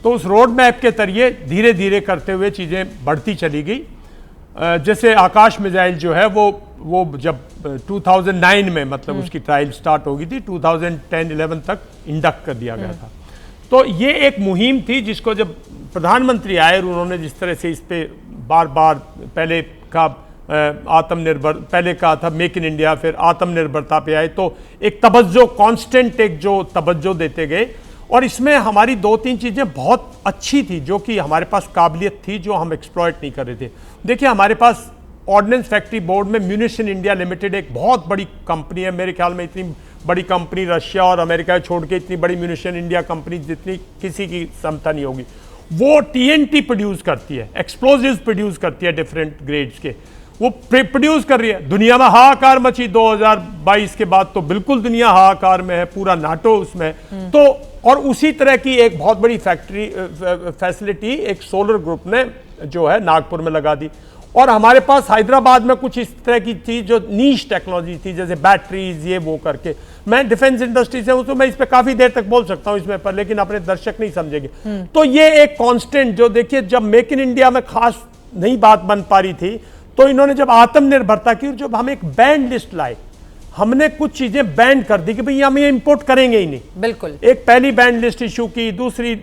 [SPEAKER 12] तो उस रोड मैप के जरिए धीरे धीरे करते हुए चीज़ें बढ़ती चली गई। जैसे आकाश मिसाइल जो है वो जब 2009 में मतलब उसकी ट्रायल स्टार्ट हो गई थी, 2010-11 तक इंडक्ट कर दिया गया था। तो ये एक मुहिम थी जिसको जब प्रधानमंत्री आए और उन्होंने जिस तरह से इस पे बार बार पहले का आत्मनिर्भर, पहले कहा था मेक इन इंडिया, फिर आत्मनिर्भरता पे आए, तो एक तवज्जो कांस्टेंट एक जो तवज्जो देते गए। और इसमें हमारी 2-3 चीज़ें बहुत अच्छी थी जो कि हमारे पास काबिलियत थी जो हम एक्सप्लॉइट नहीं कर रहे थे। देखिए हमारे पास ऑर्डिनेंस फैक्ट्री बोर्ड में म्यूनिशन इंडिया लिमिटेड एक बहुत बड़ी कंपनी है, मेरे ख्याल में इतनी बड़ी कंपनी रशिया और अमेरिका छोड़ के इतनी बड़ी म्यूनिशन इंडिया कंपनी जितनी किसी की क्षमता नहीं होगी। वो TNT प्रोड्यूस करती है, एक्सप्लोजिव्स प्रोड्यूस करती है डिफरेंट ग्रेड्स के, वो प्रोड्यूस कर रही है। दुनिया में हाहाकार मची 2022 के बाद, तो बिल्कुल दुनिया हाहाकार में है, पूरा नाटो उसमें। तो और उसी तरह की एक बहुत बड़ी फैसिलिटी एक सोलर ग्रुप ने जो है नागपुर में लगा दी। और हमारे पास हैदराबाद में कुछ इस तरह की चीज जो नीश टेक्नोलॉजी थी, जैसे बैटरीज ये वो करके। मैं डिफेंस इंडस्ट्री से हूं तो मैं इस पर काफी देर तक बोल सकता हूं इसमें पर, लेकिन अपने दर्शक नहीं समझेंगे। तो ये एक कांस्टेंट जो देखिए जब मेक इन इंडिया में खास नई बात बन पा रही थी, तो इन्होंने जब आत्मनिर्भरता की, जब हम एक बैन लिस्ट लाए, हमने कुछ चीजें बैन कर दी कि भाई हम ये इंपोर्ट करेंगे ही नहीं।
[SPEAKER 2] बिल्कुल।
[SPEAKER 12] एक पहली बैन लिस्ट इशू की, दूसरी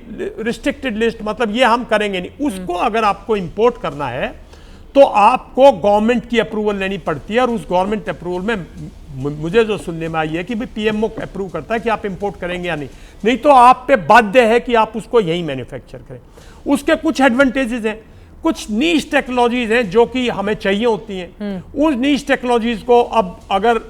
[SPEAKER 12] रिस्ट्रिक्टेड लिस्ट, मतलब ये हम करेंगे नहीं। उसको अगर आपको इंपोर्ट करना है तो आपको गवर्नमेंट की अप्रूवल लेनी पड़ती है, और उस गवर्नमेंट अप्रूवल में मुझे जो सुनने में आई है कि भाई PMO अप्रूव करता है कि आप इंपोर्ट करेंगे या नहीं तो आप पे बाध्य है कि आप उसको यहीं मैन्युफैक्चर करें। उसके कुछ एडवांटेजेस हैं, कुछ नीश टेक्नोलॉजीज हैं जो कि हमें चाहिए होती हैं। उस नीश टेक्नोलॉजीज को अब अगर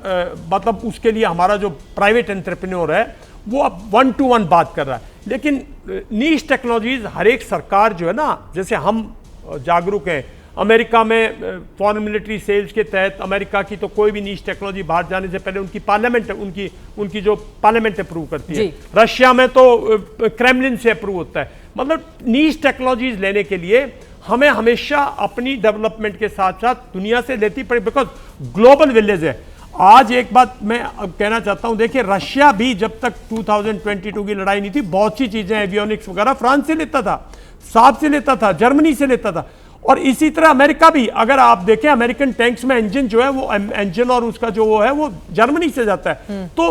[SPEAKER 12] मतलब उसके लिए हमारा जो प्राइवेट एंटरप्रेन्योर है वो अब 1-to-1 बात कर रहा है। लेकिन नीश टेक्नोलॉजीज हर एक सरकार जो है ना, जैसे हम जागरूक हैं, अमेरिका में फॉरेन मिलिट्री सेल्स के तहत अमेरिका की तो कोई भी नीश टेक्नोलॉजी बाहर जाने से पहले उनकी पार्लियामेंट उनकी जो पार्लियामेंट अप्रूव करती है। रशिया में तो क्रेमलिन से अप्रूव होता है। मतलब नीश टेक्नोलॉजीज लेने के लिए हमें हमेशा अपनी डेवलपमेंट के साथ साथ दुनिया से लेती पड़ी, बिकॉज ग्लोबल विलेज है। आज एक बात मैं अब कहना चाहता हूं, देखिए रशिया भी जब तक 2022 की लड़ाई नहीं थी, बहुत सी चीजें एवियोनिक्स वगैरह फ्रांस से लेता था, साब से लेता था, जर्मनी से लेता था। और इसी तरह अमेरिका भी, अगर आप देखें अमेरिकन टैंक्स में इंजन जो है वो इंजन और उसका जो वो है वो जर्मनी से जाता है। तो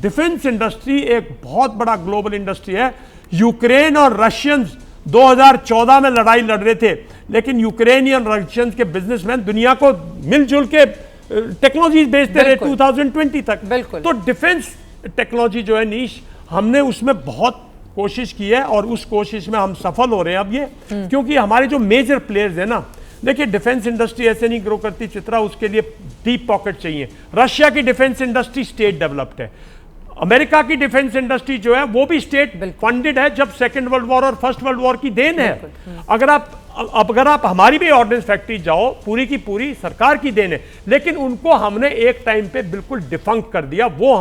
[SPEAKER 12] डिफेंस इंडस्ट्री एक बहुत बड़ा ग्लोबल इंडस्ट्री है। यूक्रेन और रशियंस 2014 में लड़ाई लड़ रहे थे, लेकिन यूक्रेनियन रशियंस के बिजनेसमैन दुनिया को मिलजुल के टेक्नोलॉजी बेचते रहे 2020 तक। तो डिफेंस टेक्नोलॉजी जो है नीश, हमने उसमें बहुत कोशिश की है और उस कोशिश में हम सफल हो रहे हैं अब ये, क्योंकि हमारे जो मेजर प्लेयर्स हैं ना, देखिए डिफेंस इंडस्ट्री ऐसे नहीं ग्रो करती चित्रा, उसके लिए डीप पॉकेट चाहिए। रशिया की डिफेंस इंडस्ट्री स्टेट डेवलप्ड है, अमेरिका की डिफेंस इंडस्ट्री जो है वो भी स्टेट फंडेड है, जब सेकेंड वर्ल्ड वॉर और फर्स्ट वर्ल्ड वॉर की देन है। अगर आप हमारी भी ऑर्डिनेंस फैक्ट्री जाओ, पूरी की पूरी सरकार की देन है, लेकिन उनको हमने एक टाइम पे बिल्कुल डिफंक्ट कर दिया। वो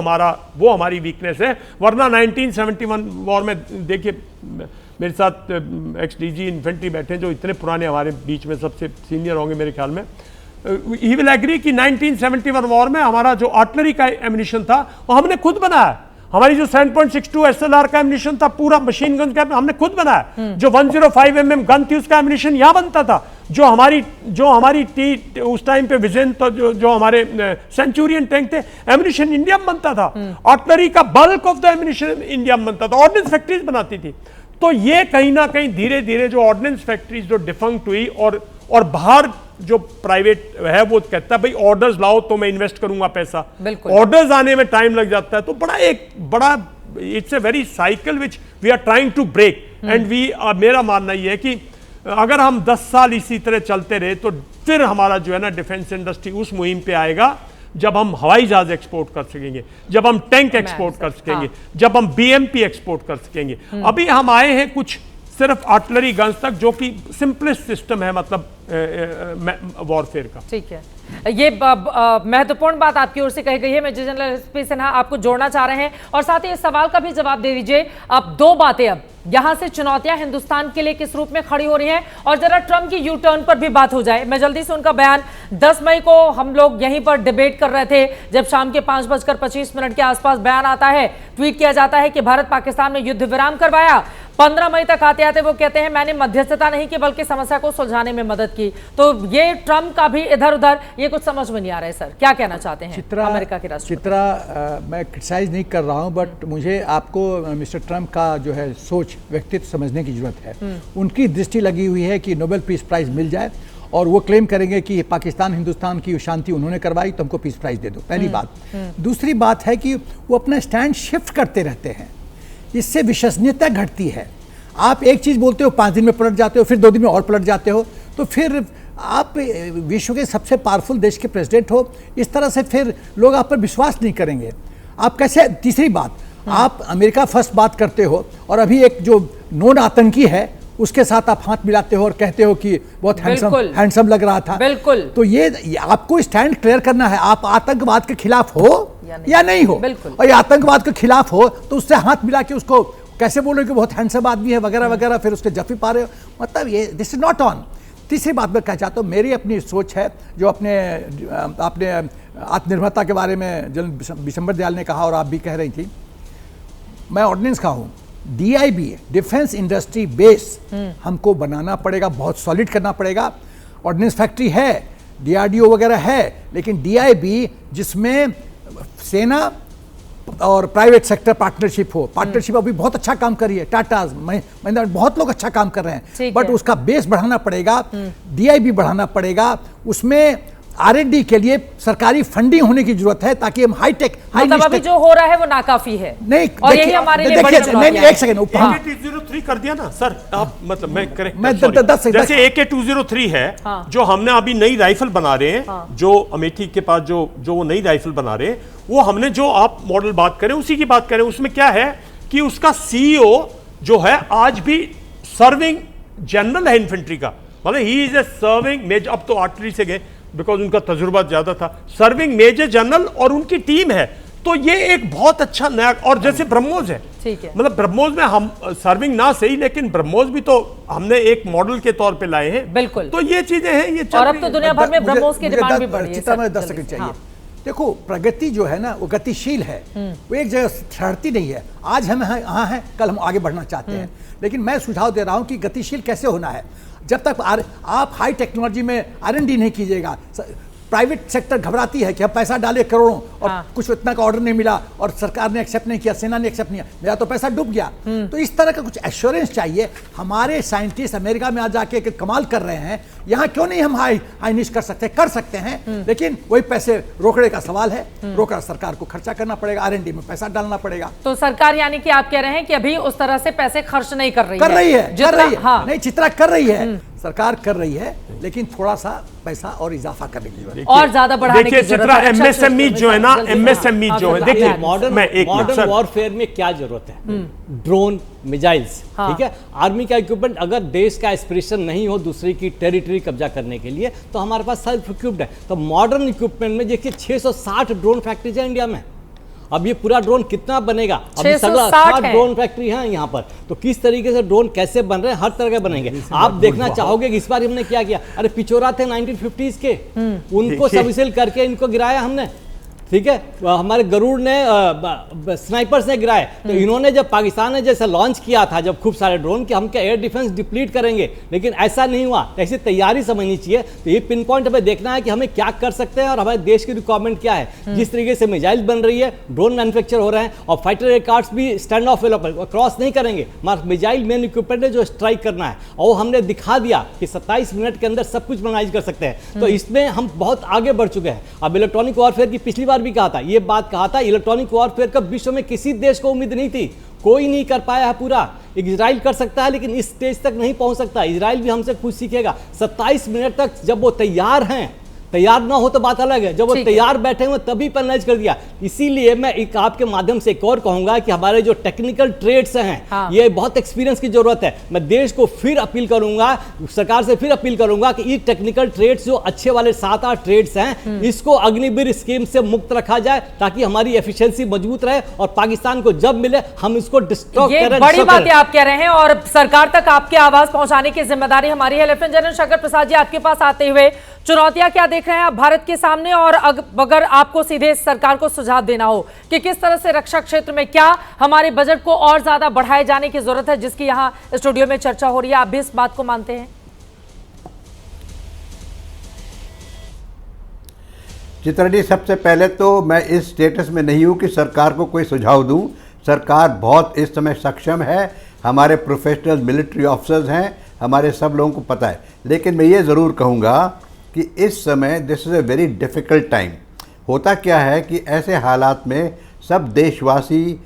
[SPEAKER 12] हमारी वीकनेस है। वरना 1971 वॉर में देखिए, मेरे साथ एक्स DG इन्फेंट्री बैठे जो इतने पुराने हमारे बीच में सबसे सीनियर होंगे मेरे ख्याल में, ही विल एग्री कि 1971 वॉर में हमारा जो आर्टिलरी का एम्यूनिशन था वो हमने खुद बनाया। हमारी जो 7.62 SLR का एम्यूनिशन था, पूरा मशीन गन का हमने खुद बनाया। जो 105 mm गन थी उसका एम्यूनिशन यहाँ बनता था। जो हमारी उस टाइम पे विजन, तो जो हमारे सेंचुरियन टैंक थे, एम्यूनिशन इंडिया में बनता था। आर्टिलरी का bulk of the ammunition India में बनता था, ऑर्डिनेंस फैक्ट्रीज बनाती थी। तो ये कहीं ना कहीं धीरे धीरे जो ऑर्डिनेंस फैक्ट्रीज जो डिफंक्ट हुई, और बाहर जो प्राइवेट है वो कहता है भाई ऑर्डर्स लाओ तो मैं इन्वेस्ट करूंगा पैसा, ऑर्डर्स आने में टाइम लग जाता है। तो बड़ा it's a very cycle which we are trying to break. And मेरा मानना ये है कि अगर हम 10 साल इसी तरह चलते रहे तो फिर हमारा जो है ना डिफेंस इंडस्ट्री उस मुहिम पे आएगा जब हम हवाई जहाज एक्सपोर्ट कर सकेंगे, जब हम टैंक एक्सपोर्ट कर सकेंगे, जब हम BMP एक्सपोर्ट कर सकेंगे। अभी हम आए हैं कुछ सिर्फ आर्टिलरी गन्स तक, जो कि सिंपलेस्ट सिस्टम है मतलब वॉरफेयर का।
[SPEAKER 2] ठीक है, ये महत्वपूर्ण बात आपकी ओर से कही गई है। मैं जनरल SP सिन्हा आपको जोड़ना चाह रहे हैं और साथ ही इस सवाल का भी जवाब दे दीजिए। अब दो बातें, अब यहां से चुनौतियां हिंदुस्तान के लिए किस रूप में खड़ी हो रही हैं, और जरा ट्रंप की यू टर्न पर भी बात हो जाए। मैं जल्दी से उनका बयान, 10 मई को हम लोग यहीं पर डिबेट कर रहे थे, जब शाम के 5:25 के आसपास बयान आता है, ट्वीट किया जाता है कि भारत पाकिस्तान में युद्ध विराम करवाया, 15 मई तक आते आते वो कहते हैं मैंने मध्यस्थता नहीं की बल्कि समस्या को सुलझाने में मदद की। तो ये ट्रंप का भी इधर उधर ये कुछ समझ में नहीं आ रहा है। सर क्या कहना चाहते हैं अमेरिका के राष्ट्रपति?
[SPEAKER 9] चित्रा, मैं क्रिटिसाइज नहीं कर रहा हूँ, बट मुझे आपको मिस्टर ट्रंप का जो है सोच, व्यक्तित्व समझने की जरूरत है। उनकी दृष्टि लगी हुई है कि नोबेल पीस प्राइज मिल जाए और वो क्लेम करेंगे कि पाकिस्तान हिंदुस्तान की शांति उन्होंने करवाई तो हमको पीस प्राइज दे दो, पहली बात। दूसरी बात है कि वो अपना स्टैंड शिफ्ट करते रहते हैं, इससे विश्वसनीयता घटती है। आप एक चीज़ बोलते हो, 5 दिन में पलट जाते हो, फिर 2 दिन में और पलट जाते हो, तो फिर आप विश्व के सबसे पावरफुल देश के प्रेसिडेंट हो, इस तरह से फिर लोग आप पर विश्वास नहीं करेंगे। आप कैसे, तीसरी बात, आप अमेरिका फर्स्ट बात करते हो और अभी एक जो नॉन आतंकी है उसके साथ आप हाथ मिलाते हो और कहते हो कि बहुत हैंडसम लग रहा था।
[SPEAKER 2] बिल्कुल।
[SPEAKER 9] तो ये आपको स्टैंड क्लियर करना है, आप आतंकवाद के खिलाफ हो या नहीं हो। और ये आतंकवाद के खिलाफ हो तो उससे हाथ मिला के उसको कैसे बोलो कि बहुत हैंडसम आदमी है वगैरह वगैरह, फिर उसके जफी पा रहे हो, मतलब ये दिस इज नॉट ऑन। तीसरी बात मैं कहना चाहता हूँ, मेरी अपनी सोच है जो अपने आत्मनिर्भरता के बारे में बिशंबर दयाल ने कहा और आप भी कह रही थी, मैं ऑर्डिनेंस का हूँ। DIB डिफेंस इंडस्ट्री बेस हमको बनाना पड़ेगा, बहुत सॉलिड करना पड़ेगा। ऑर्डिनेंस फैक्ट्री है, DRDO वगैरह है, लेकिन DIB जिसमें सेना और प्राइवेट सेक्टर पार्टनरशिप हो। पार्टनरशिप अभी बहुत अच्छा काम कर रही है, टाटा महिंद्रा बहुत लोग अच्छा काम कर रहे हैं, बट उसका बेस बढ़ाना पड़ेगा, DIB बढ़ाना पड़ेगा, उसमें R&D के लिए सरकारी फंडिंग होने की जरूरत है ताकि हम हाईटेक
[SPEAKER 2] मतलब अभी जो हो रहा है वो नाकाफी है।
[SPEAKER 9] नहीं,
[SPEAKER 2] और यही हमारे लिए बड़ी चुनौती है।
[SPEAKER 12] एक सेकंड, AK-203 कर दिया ना सर आप, मतलब मैं 10 जैसे AK-203 है जो हमने अभी नई राइफल बना रहे हैं, जो अमेठी के पास जो वो नई राइफल बना रहे हैं, वो हमने जो आप मॉडल बात करें उसी की बात करें। उसमें क्या है कि उसका CEO जो है आज भी सर्विंग जनरल है इन्फेंट्री का, मतलब ही इज ए सर्विंग मेजर, अब तो आर्टिलरी से गए बिकॉज उनका तजुर्बा ज्यादा था, सर्विंग मेजर जनरल और उनकी टीम है। तो ये एक बहुत अच्छा नया, और जैसे ब्रह्मोस है,
[SPEAKER 2] ठीक है,
[SPEAKER 12] मतलब ब्रह्मोस में हम सर्विंग ना सही लेकिन ब्रह्मोस भी तो हमने एक मॉडल के तौर पे लाए हैं।
[SPEAKER 2] बिल्कुल,
[SPEAKER 12] तो ये चीजें हैं, ये
[SPEAKER 2] और अब तो दुनिया भर में ब्रह्मोस की डिमांड भी बढ़ी है।
[SPEAKER 9] 10 सेकंड चाहिए। देखो, प्रगति जो है ना वो गतिशील है, वो एक जगह ठहरती नहीं है। आज हम यहाँ हैं, कल हम आगे बढ़ना चाहते हैं, लेकिन मैं सुझाव दे रहा हूँ कि गतिशील कैसे होना है। जब तक आप हाई टेक्नोलॉजी में R&D नहीं कीजिएगा, प्राइवेट सेक्टर घबराती है कि हम पैसा डाले करोड़ों और कुछ इतना का ऑर्डर नहीं मिला और सरकार ने एक्सेप्ट नहीं किया, सेना ने एक्सेप्ट नहीं किया, मेरा तो पैसा डूब गया। तो इस तरह का कुछ एश्योरेंस चाहिए। हमारे साइंटिस्ट अमेरिका में आ जाके कमाल कर रहे हैं, यहाँ क्यों नहीं हम हाई निश कर सकते हैं, लेकिन वही पैसे रोकड़े का सवाल है। रोकड़ा सरकार को खर्चा करना पड़ेगा, R&D में पैसा डालना पड़ेगा।
[SPEAKER 2] तो सरकार यानी कि आप कह रहे हैं कि अभी उस तरह से पैसे खर्च नहीं कर रही है।
[SPEAKER 9] नहीं, चित्रा कर रही है, सरकार कर रही है, लेकिन थोड़ा सा पैसा और इजाफा करने की जरूरत है,
[SPEAKER 2] और ज्यादा बढ़ाने की जरूरत है।
[SPEAKER 12] MSME जो है ना, MSME जो है, देखिए
[SPEAKER 11] मॉडर्न वॉरफेयर में क्या जरूरत है, ड्रोन, मिसाइल्स, ठीक है, आर्मी का इक्विपमेंट। अगर देश का एस्पिरेशन नहीं हो दूसरे की टेरिटरी कब्जा करने के लिए, तो हमारे पास सेल्फ इक्विप्ड है। तो मॉडर्न इक्विपमेंट में देखिए 660 ड्रोन फैक्ट्रीज है इंडिया में। अब ये पूरा ड्रोन कितना बनेगा, अभी 60 ड्रोन फैक्ट्री है यहाँ पर। तो किस तरीके से ड्रोन कैसे बन रहे हैं, हर तरह के बनेंगे। आप देखना चाहोगे कि इस बार हमने क्या किया, अरे पिछोरा थे 1950s के, उनको सबसेल करके इनको गिराया हमने, ठीक है। हमारे गरुड़ ने स्नाइपर्स ने गिराए। तो इन्होंने जब पाकिस्तान ने जैसे लॉन्च किया था जब खूब सारे ड्रोन कि हम क्या एयर डिफेंस डिप्लीट करेंगे, लेकिन ऐसा नहीं हुआ। ऐसी तैयारी समझनी चाहिए। तो ये पिन पॉइंट हमें देखना है कि हमें क्या कर सकते हैं और हमारे देश की रिक्वायरमेंट क्या है। जिस तरीके से मिसाइल बन रही है, ड्रोन मैन्युफैक्चर हो रहे हैं और फाइटर एयरक्राफ्ट भी स्टैंड ऑफ क्रॉस नहीं करेंगे। हमारा मिसाइल मेन इक्विपमेंट है जो स्ट्राइक करना है, और हमने दिखा दिया कि 27 मिनट के अंदर सब कुछ बनाइज कर सकते हैं। तो इसमें हम बहुत आगे बढ़ चुके हैं। अब इलेक्ट्रॉनिक वॉरफेयर की पिछली बार भी कहा था, ये बात कहा था, इलेक्ट्रॉनिक वॉरफेयर का विश्व में किसी देश को उम्मीद नहीं थी, कोई नहीं कर पाया है पूरा। इजराइल कर सकता है लेकिन इस स्टेज तक नहीं पहुंच सकता। इजराइल भी हमसे कुछ सीखेगा। 27 मिनट तक जब वो तैयार हैं, तैयार ना हो तो बात अलग है, जब वो तैयार बैठे हुए तभी पैनलाइज कर दिया। इसीलिए मैं एक आपके माध्यम से एक और कहूंगा कि हमारे जो टेक्निकल ट्रेड्स हैं, ये बहुत एक्सपीरियंस की जरूरत है। मैं देश को फिर अपील करूंगा, सरकार से फिर अपील करूंगा कि ये टेक्निकल ट्रेड्स जो अच्छे वाले 7-8 ट्रेड्स हैं, इसको अग्निवीर स्कीम से मुक्त रखा जाए ताकि हमारी एफिशिएंसी मजबूत रहे और पाकिस्तान को जब मिले हम इसको डिस्ट्रॉय करें।
[SPEAKER 2] बड़ी बात आप कह रहे हैं और सरकार तक आपकी आवाज पहुंचाने की जिम्मेदारी हमारी है। लेफ्टिनेंट जनरल शंकर प्रसाद जी, आपके पास आते हुए चुनौतियां क्या देख रहे हैं आप भारत के सामने, और अगर आपको सीधे सरकार को सुझाव देना हो कि किस तरह से रक्षा क्षेत्र में क्या हमारे बजट को और ज्यादा बढ़ाए जाने की जरूरत है, जिसकी यहाँ स्टूडियो में चर्चा हो रही है, आप भी इस बात को मानते हैं?
[SPEAKER 7] चित्रा जी, सबसे पहले तो मैं इस स्टेटस में नहीं हूँ कि सरकार को कोई सुझाव दूँ। सरकार बहुत इस समय सक्षम है, हमारे प्रोफेशनल मिलिट्री ऑफिसर्स हैं, हमारे सब लोगों को पता है। लेकिन मैं ये ज़रूर कहूँगा कि इस समय this is a very difficult time. होता क्या है कि ऐसे हालात में सब देशवासी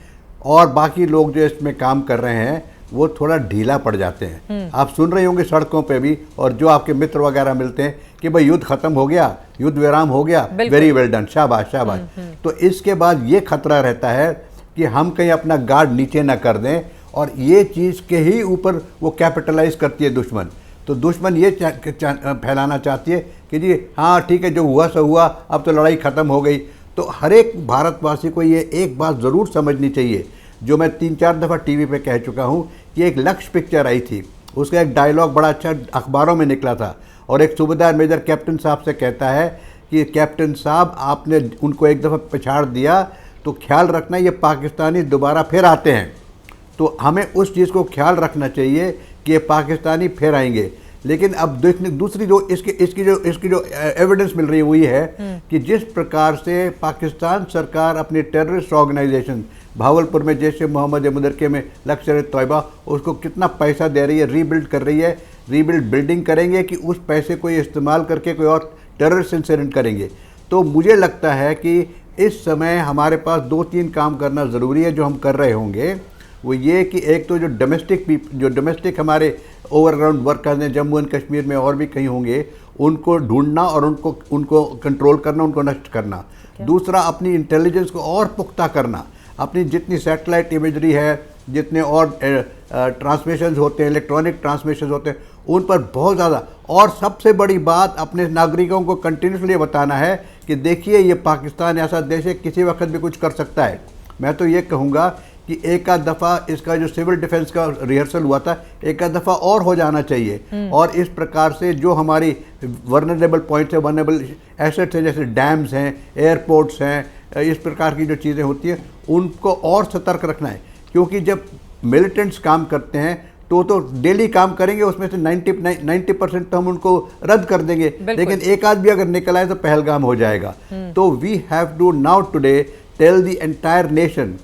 [SPEAKER 7] और बाकी लोग जो इसमें काम कर रहे हैं वो थोड़ा ढीला पड़ जाते हैं। आप सुन रहे होंगे सड़कों पे भी, और जो आपके मित्र वगैरह मिलते हैं कि भाई युद्ध खत्म हो गया, युद्ध विराम हो गया, वेरी वेल डन, शाबाश शाबाश। तो इसके बाद ये खतरा रहता है कि हम कहीं अपना गार्ड नीचे ना कर दें, और ये चीज़ के ही ऊपर वो कैपिटलाइज करती है दुश्मन। तो दुश्मन ये फैलाना चाहती है कि जी हाँ ठीक है, जो हुआ सो हुआ, अब तो लड़ाई ख़त्म हो गई। तो हर एक भारतवासी को ये एक बात ज़रूर समझनी चाहिए, जो मैं 3-4 दफ़ा टीवी पे कह चुका हूँ कि एक लक्ष्य पिक्चर आई थी, उसका एक डायलॉग बड़ा अच्छा अखबारों में निकला था, और एक सूबेदार मेजर कैप्टन साहब से कहता है कि कैप्टन साहब आपने उनको एक दफ़ा पछाड़ दिया तो ख्याल रखना ये पाकिस्तानी दोबारा फिर आते हैं। तो हमें उस चीज़ को ख्याल रखना चाहिए कि ये पाकिस्तानी फिर आएंगे। लेकिन अब देखने दूसरी जो इसकी जो एविडेंस मिल रही है वो ये है कि जिस प्रकार से पाकिस्तान सरकार अपनी टेररिस्ट ऑर्गेनाइजेशन भावलपुर में जैसे मोहम्मद मुदरके में लश्कर तैयबा, उसको कितना पैसा दे रही है, रीबिल्ड कर रही है, बिल्डिंग करेंगे कि उस पैसे को इस्तेमाल करके कोई और टेररिस्ट इंसिडेंट करेंगे। तो मुझे लगता है कि इस समय हमारे पास 2-3 काम करना ज़रूरी है जो हम कर रहे होंगे। वो ये कि एक तो जो डोमेस्टिक हमारे ओवरग्राउंड वर्कर्स हैं जम्मू एंड कश्मीर में और भी कहीं होंगे, उनको ढूंढना और उनको कंट्रोल करना, उनको नष्ट करना। दूसरा, अपनी इंटेलिजेंस को और पुख्ता करना, अपनी जितनी सैटेलाइट इमेजरी है, जितने और ट्रांसमिशंस होते हैं, इलेक्ट्रॉनिक ट्रांसमिशंस होते हैं, उन पर बहुत ज़्यादा। और सबसे बड़ी बात, अपने नागरिकों को कंटिन्यूसली बताना है कि देखिए ये पाकिस्तान ऐसा देश है, किसी वक्त भी कुछ कर सकता है। मैं तो ये कहूँगा कि एक आध दफ़ा इसका जो सिविल डिफेंस का रिहर्सल हुआ था, एक आध दफ़ा और हो जाना चाहिए। और इस प्रकार से जो हमारी वर्नरेबल पॉइंट्स है, वर्नरेबल एसेट्स हैं, जैसे डैम्स हैं, एयरपोर्ट्स हैं, इस प्रकार की जो चीज़ें होती हैं, उनको और सतर्क रखना है। क्योंकि जब मिलिटेंट्स काम करते हैं तो डेली काम करेंगे, उसमें से 90% तो हम उनको रद्द कर देंगे, लेकिन एक आध भी अगर निकल आए तो पहलगाम हो जाएगा। तो we have to now today tell the entire nation,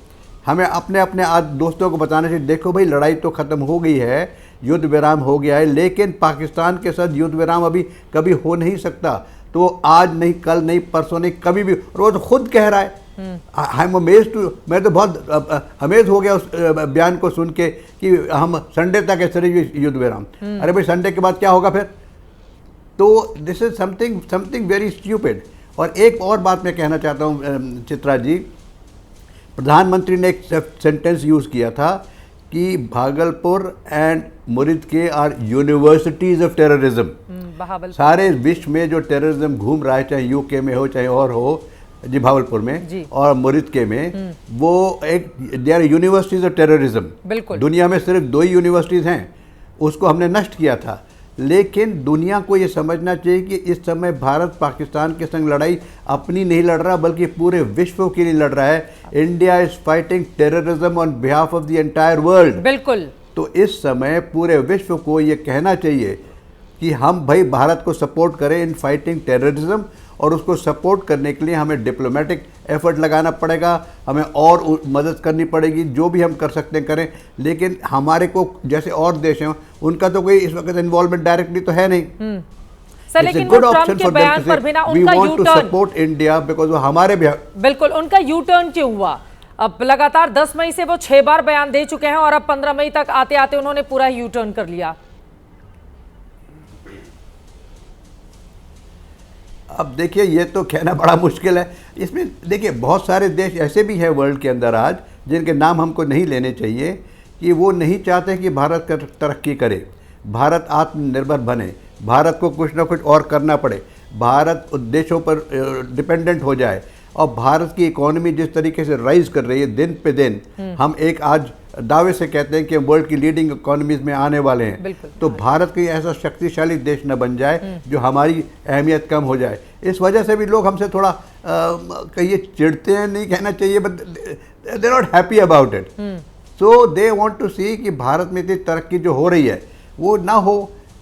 [SPEAKER 7] हमें अपने आज दोस्तों को बताना चाहिए, देखो भाई लड़ाई तो ख़त्म हो गई है, युद्ध विराम हो गया है, लेकिन पाकिस्तान के साथ युद्ध विराम अभी कभी हो नहीं सकता। तो आज नहीं, कल नहीं, परसों नहीं, कभी भी। और वो तो खुद कह रहा है। मैं तो बहुत अमेज हो गया उस बयान को सुन के कि हम संडे तक ऐसे युद्ध विराम। अरे भाई संडे के बाद क्या होगा फिर? तो this is something very stupid. और एक और बात मैं कहना चाहता हूँ चित्रा जी, प्रधानमंत्री ने एक सेंटेंस यूज़ किया था कि Bhagalpur and Muridke are universities of terrorism. सारे विश्व में जो टेररिज्म घूम रहा है, चाहे यूके में हो चाहे और हो, जी भावलपुर में और मुरिदके में, वो एक they are universities of terrorism. दुनिया में सिर्फ 2 ही यूनिवर्सिटीज़ हैं, उसको हमने नष्ट किया था। लेकिन दुनिया को ये समझना चाहिए कि इस समय भारत पाकिस्तान के संग लड़ाई अपनी नहीं लड़ रहा, बल्कि पूरे विश्व के लिए लड़ रहा है। India is fighting terrorism on behalf of the entire world.
[SPEAKER 2] बिल्कुल।
[SPEAKER 7] तो इस समय पूरे विश्व को ये कहना चाहिए कि हम भाई भारत को सपोर्ट करें इन फाइटिंग टेररिज्म, और उसको सपोर्ट करने के लिए हमें डिप्लोमेटिक एफर्ट लगाना पड़ेगा, हमें और मदद करनी पड़ेगी, जो भी हम कर सकते हैं करें। लेकिन हमारे को जैसे और देश हैं, उनका तो कोई इस वक्त इन्वॉल्वमेंट डायरेक्टली तो है नहीं।
[SPEAKER 2] सर, लेकिन वो ट्रम्प के बयान पर भी ना उनका U turn,
[SPEAKER 7] support India because वो हमारे भी।
[SPEAKER 2] बिल्कुल, उनका यू टर्न क्यों हुआ? अब लगातार 10 मई से वो 6 बार बयान दे चुके हैं, और अब 15 मई तक आते आते उन्होंने पूरा यू टर्न कर लिया।
[SPEAKER 7] अब देखिए, ये तो कहना बड़ा मुश्किल है। इसमें देखिए बहुत सारे देश ऐसे भी हैं वर्ल्ड के अंदर आज, जिनके नाम हमको नहीं लेने चाहिए, कि वो नहीं चाहते कि भारत तरक्की करे, भारत आत्मनिर्भर बने, भारत को कुछ ना कुछ और करना पड़े, भारत देशों पर डिपेंडेंट हो जाए। और भारत की इकोनॉमी जिस तरीके से राइज कर रही है दिन पे दिन, हम एक आज दावे से कहते हैं कि हम वर्ल्ड की लीडिंग इकोनॉमीज में आने वाले हैं। तो भारत कोई ऐसा शक्तिशाली देश न बन जाए जो हमारी अहमियत कम हो जाए। इस वजह से भी लोग हमसे थोड़ा कहिए चिढ़ते हैं, नहीं कहना चाहिए, but they not happy about it. So they want to see कि भारत में इतनी तरक्की जो हो रही है वो ना हो।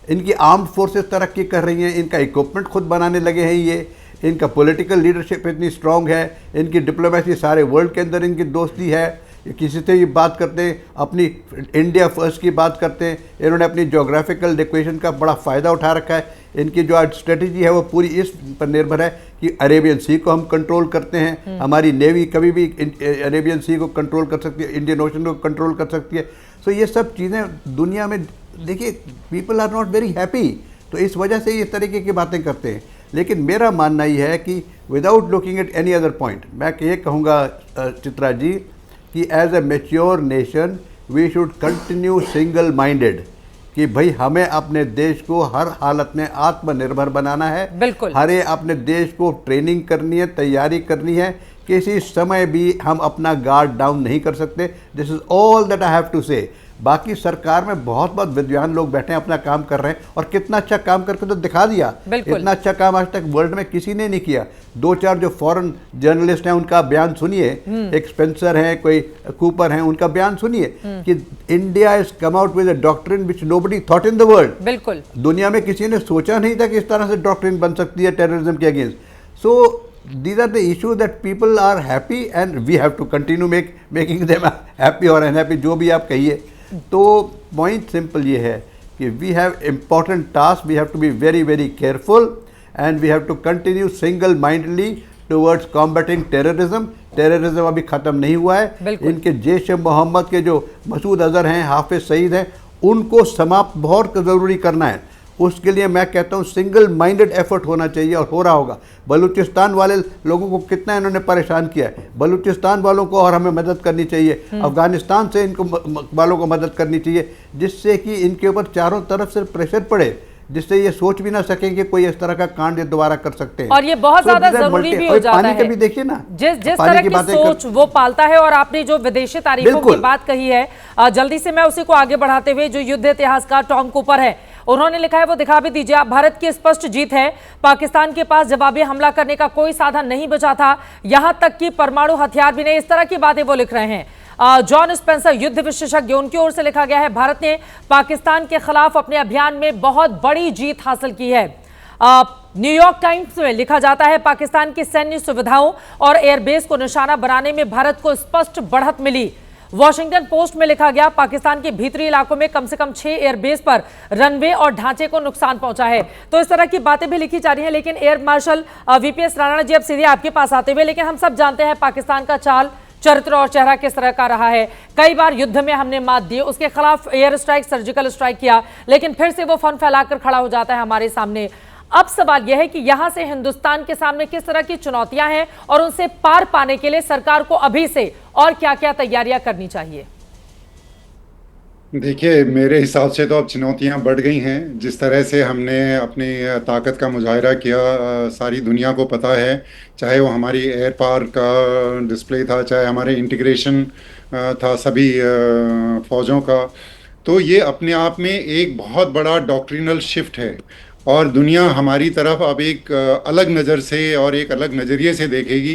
[SPEAKER 7] इनकी आर्म्ड फोर्सेस तरक्की कर रही हैं, इनका इक्विपमेंट खुद बनाने लगे हैं, ये इनका पॉलिटिकल लीडरशिप इतनी स्ट्रांग है, इनकी डिप्लोमेसी सारे वर्ल्ड के अंदर इनकी दोस्ती है, ये किसी से भी बात करते हैं, अपनी इंडिया फर्स्ट की बात करते हैं। इन्होंने अपनी जोग्राफिकल लोकेशन का बड़ा फ़ायदा उठा रखा है। इनकी जो आज स्ट्रेटजी है वो पूरी इस पर निर्भर है कि अरेबियन सी को हम कंट्रोल करते हैं। हमारी नेवी कभी भी अरेबियन सी को कंट्रोल कर सकती है, इंडियन ओशन को कंट्रोल कर सकती है। सो ये सब चीज़ें दुनिया में देखिए people are not very happy, तो इस वजह से इस तरीके की बातें करते हैं। लेकिन मेरा मानना ये है कि without looking at any other point, मैं ये कहूँगा चित्रा जी कि as a mature nation we should continue single minded, कि भाई हमें अपने देश को हर हालत में आत्मनिर्भर बनाना है।
[SPEAKER 2] बिल्कुल,
[SPEAKER 7] हमें अपने देश को ट्रेनिंग करनी है, तैयारी करनी है, किसी समय भी हम अपना गार्ड डाउन नहीं कर सकते। This is all that I have to say. बाकी सरकार में बहुत विद्वान लोग बैठे हैं, अपना काम कर रहे हैं, और कितना अच्छा काम करके तो दिखा दिया। इतना अच्छा काम आज तक वर्ल्ड में किसी ने नहीं किया। 2-4 जो फॉरेन जर्नलिस्ट हैं उनका बयान सुनिए, एक स्पेंसर हैं, कोई कूपर हैं, उनका बयान सुनिए कि India is come out with a doctrine which nobody thought in the world.
[SPEAKER 2] बिल्कुल,
[SPEAKER 7] दुनिया में किसी ने सोचा नहीं था कि इस तरह से डॉक्ट्रिन बन सकती है टेररिज्म के against. So these are the issues that people are happy and we have to continue making them happy or unhappy, जो भी आप कहिए। तो पॉइंट सिंपल ये है कि we have important task, we have to be very very careful and we have to continue single mindedly towards combating terrorism. Terrorism अभी ख़त्म नहीं हुआ है। इनके जैश ए मोहम्मद के जो मसूद अजहर हैं, हाफिज सईद हैं, उनको समाप्त बहुत ज़रूरी करना है। उसके लिए मैं कहता हूँ सिंगल माइंडेड एफर्ट होना चाहिए, और हो रहा होगा। बलूचिस्तान वाले लोगों को कितना इन्होंने परेशान किया है, बलूचिस्तान वालों को और हमें मदद करनी चाहिए। अफगानिस्तान से इनको वालों को मदद करनी चाहिए, जिससे कि इनके ऊपर चारों तरफ से प्रेशर पड़े, जिससे ये सोच भी ना सकें कि कोई इस तरह का कांड ये दोबारा कर सकते हैं।
[SPEAKER 2] और ये बहुत ज्यादा जरूरी भी हो जाता है।
[SPEAKER 7] पानी का भी देखिए ना,
[SPEAKER 2] जिस तरह की सोच वो पालता है। और आपने जो विदेशी तारीखों की बात कही है, जल्दी से मैं उसी को आगे बढ़ाते हुए, जो युद्ध इतिहासकार टॉम कूपर है, उन्होंने लिखा है वो दिखा भी दीजिए आप। भारत की स्पष्ट जीत है, पाकिस्तान के पास जवाबी हमला करने का कोई साधन नहीं बचा था, यहां तक कि परमाणु हथियार भी नहीं। इस तरह की बातें वो लिख रहे हैं। जॉन स्पेंसर युद्ध विशेषज्ञ, उनकी ओर से लिखा गया है, भारत ने पाकिस्तान के खिलाफ अपने अभियान में बहुत बड़ी जीत हासिल की है। न्यूयॉर्क टाइम्स में लिखा जाता है, पाकिस्तान की सैन्य सुविधाओं और एयरबेस को निशाना बनाने में भारत को स्पष्ट बढ़त मिली। वॉशिंगटन पोस्ट में लिखा गया, पाकिस्तान के भीतरी इलाकों में कम से कम 6 एयरबेस पर रनवे और ढांचे को नुकसान पहुंचा है। तो इस तरह की बातें भी लिखी जा रही हैं। लेकिन air marshal VPS Rana ji, अब सीधे आपके पास आते हुए, लेकिन हम सब जानते हैं पाकिस्तान का चाल चरित्र और चेहरा किस तरह का रहा है। कई बार युद्ध में हमने मात दी, उसके खिलाफ एयर स्ट्राइक, सर्जिकल स्ट्राइक किया, लेकिन फिर से वो फन फैलाकर खड़ा हो जाता है हमारे सामने। अब सवाल यह है कि यहां से हिंदुस्तान के सामने किस तरह की चुनौतियां हैं और उनसे पार पाने के लिए सरकार को अभी से और क्या-क्या तैयारियां करनी चाहिए?
[SPEAKER 10] देखिए, मेरे हिसाब से तो अब चुनौतियां बढ़ गई हैं। जिस तरह से हमने अपनी ताकत का मुजाहिरा किया, सारी दुनिया को पता है, चाहे वो हमारी एयर पावर का डिस्प्ले था, चाहे हमारे इंटीग्रेशन था सभी फौजों का, तो ये अपने आप में एक बहुत बड़ा डॉक्ट्रिनल शिफ्ट है। और दुनिया हमारी तरफ अब एक अलग नज़र से और एक अलग नज़रिए से देखेगी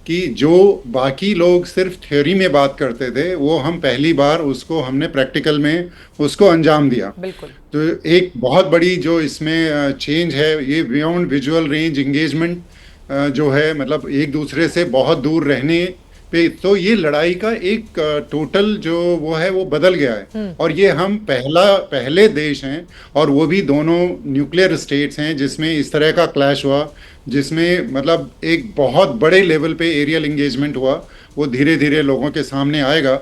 [SPEAKER 10] कि जो बाकी लोग सिर्फ थ्योरी में बात करते थे, वो हम पहली बार उसको हमने प्रैक्टिकल में उसको अंजाम दिया।
[SPEAKER 2] बिल्कुल।
[SPEAKER 10] तो एक बहुत बड़ी जो इसमें चेंज है, ये बियॉन्ड विजुअल रेंज इंगेजमेंट जो है, मतलब एक दूसरे से बहुत दूर रहने पे, तो ये लड़ाई का एक टोटल जो वो है वो बदल गया है। और ये हम पहले देश हैं, और वो भी दोनों न्यूक्लियर स्टेट्स हैं जिसमें इस तरह का क्लैश हुआ, जिसमें मतलब एक बहुत बड़े लेवल पे एरियल इंगेजमेंट हुआ। वो धीरे धीरे लोगों के सामने आएगा,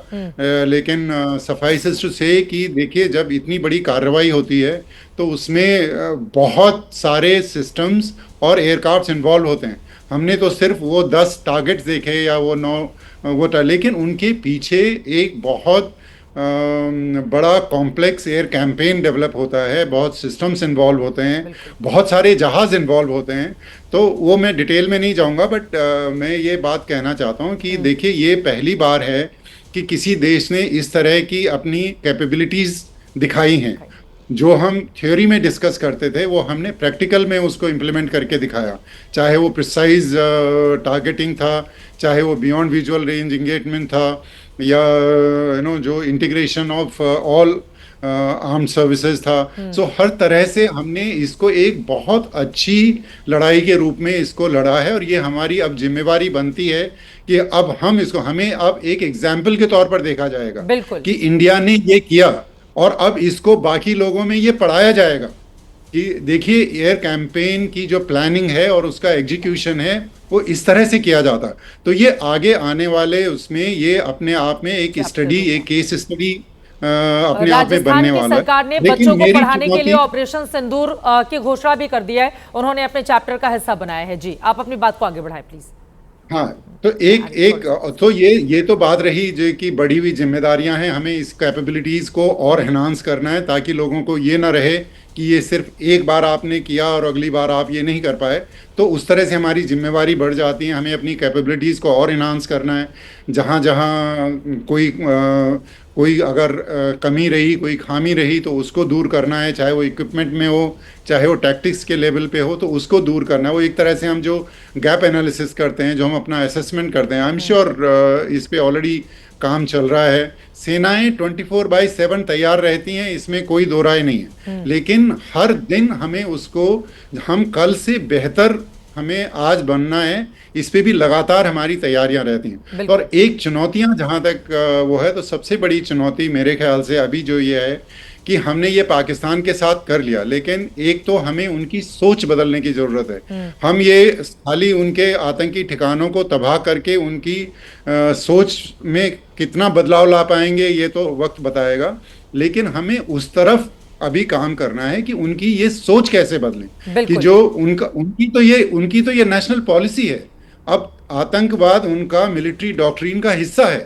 [SPEAKER 10] लेकिन सफाइस टू से कि देखिए, जब इतनी बड़ी कार्रवाई होती है तो उसमें बहुत सारे सिस्टम्स और एयरक्राफ्ट्स इन्वॉल्व होते हैं। हमने तो सिर्फ वो 10 टारगेट्स देखे या वो 9 लेकिन उनके पीछे एक बहुत बड़ा कॉम्प्लेक्स एयर कैंपेन डेवलप होता है, बहुत सिस्टम्स इन्वॉल्व होते हैं, बहुत सारे जहाज़ इन्वॉल्व होते हैं। तो वो मैं डिटेल में नहीं जाऊंगा, बट मैं ये बात कहना चाहता हूँ कि देखिए, ये पहली बार है कि किसी देश ने इस तरह की अपनी कैपेबिलिटीज़ दिखाई हैं। जो हम थ्योरी में डिस्कस करते थे वो हमने प्रैक्टिकल में उसको इम्प्लीमेंट करके दिखाया, चाहे वो प्रिसाइज टारगेटिंग था, चाहे वो बियॉन्ड विजुअल रेंज एंगेजमेंट था, या जो integration of all armed services था। सो हर तरह से हमने इसको एक बहुत अच्छी लड़ाई के रूप में इसको लड़ा है, और ये हमारी अब जिम्मेवारी बनती है कि अब हमें अब एक एग्जाम्पल के तौर पर देखा जाएगा कि इंडिया ने ये किया, और अब इसको बाकी लोगों में ये पढ़ाया जाएगा कि देखिए एयर कैंपेन की जो प्लानिंग है और उसका एग्जीक्यूशन है वो इस तरह से किया जाता। तो ये आगे आने वाले उसमें ये अपने आप में एक स्टडी, एक केस स्टडी अपने आप में बनने वाला है।
[SPEAKER 2] सरकार ने बच्चों को पढ़ाने के लिए ऑपरेशन सिंदूर की घोषणा भी कर दिया है, उन्होंने अपने चैप्टर का हिस्सा बनाया है। जी, आप अपनी बात को आगे बढ़ाएं प्लीज।
[SPEAKER 10] हाँ, तो तो ये तो बात रही जो कि बढ़ी हुई जिम्मेदारियां हैं, हमें इस कैपेबिलिटीज को और एनहांस करना है ताकि लोगों को ये ना रहे कि ये सिर्फ एक बार आपने किया और अगली बार आप ये नहीं कर पाए। तो उस तरह से हमारी जिम्मेवारी बढ़ जाती है, हमें अपनी कैपेबिलिटीज़ को और इन्हांस करना है। जहाँ जहाँ कोई अगर कमी रही, कोई खामी रही तो उसको दूर करना है, चाहे वो इक्विपमेंट में हो, चाहे वो टैक्टिक्स के लेवल पे हो, तो उसको दूर करना है। वो एक तरह से हम जो गैप एनालिसिस करते हैं, जो हम अपना असेसमेंट करते हैं, आई एम श्योर इस पे ऑलरेडी काम चल रहा है। सेनाएं 24/7 तैयार रहती हैं, इसमें कोई दो राय नहीं है, लेकिन हर दिन हमें उसको, हम कल से बेहतर हमें आज बनना है, इस पे भी लगातार हमारी तैयारियां रहती हैं। और एक चुनौतियां जहां तक वो है, तो सबसे बड़ी चुनौती मेरे ख्याल से अभी जो ये है कि हमने ये पाकिस्तान के साथ कर लिया, लेकिन एक तो हमें उनकी सोच बदलने की जरूरत है। हम ये खाली उनके आतंकी ठिकानों को तबाह करके उनकी सोच में कितना बदलाव ला पाएंगे ये तो वक्त बताएगा, लेकिन हमें उस तरफ अभी काम करना है कि उनकी ये सोच कैसे बदले, कि जो उनकी तो ये नेशनल पॉलिसी है। अब आतंकवाद उनका मिलिट्री डॉक्ट्रिन का हिस्सा है,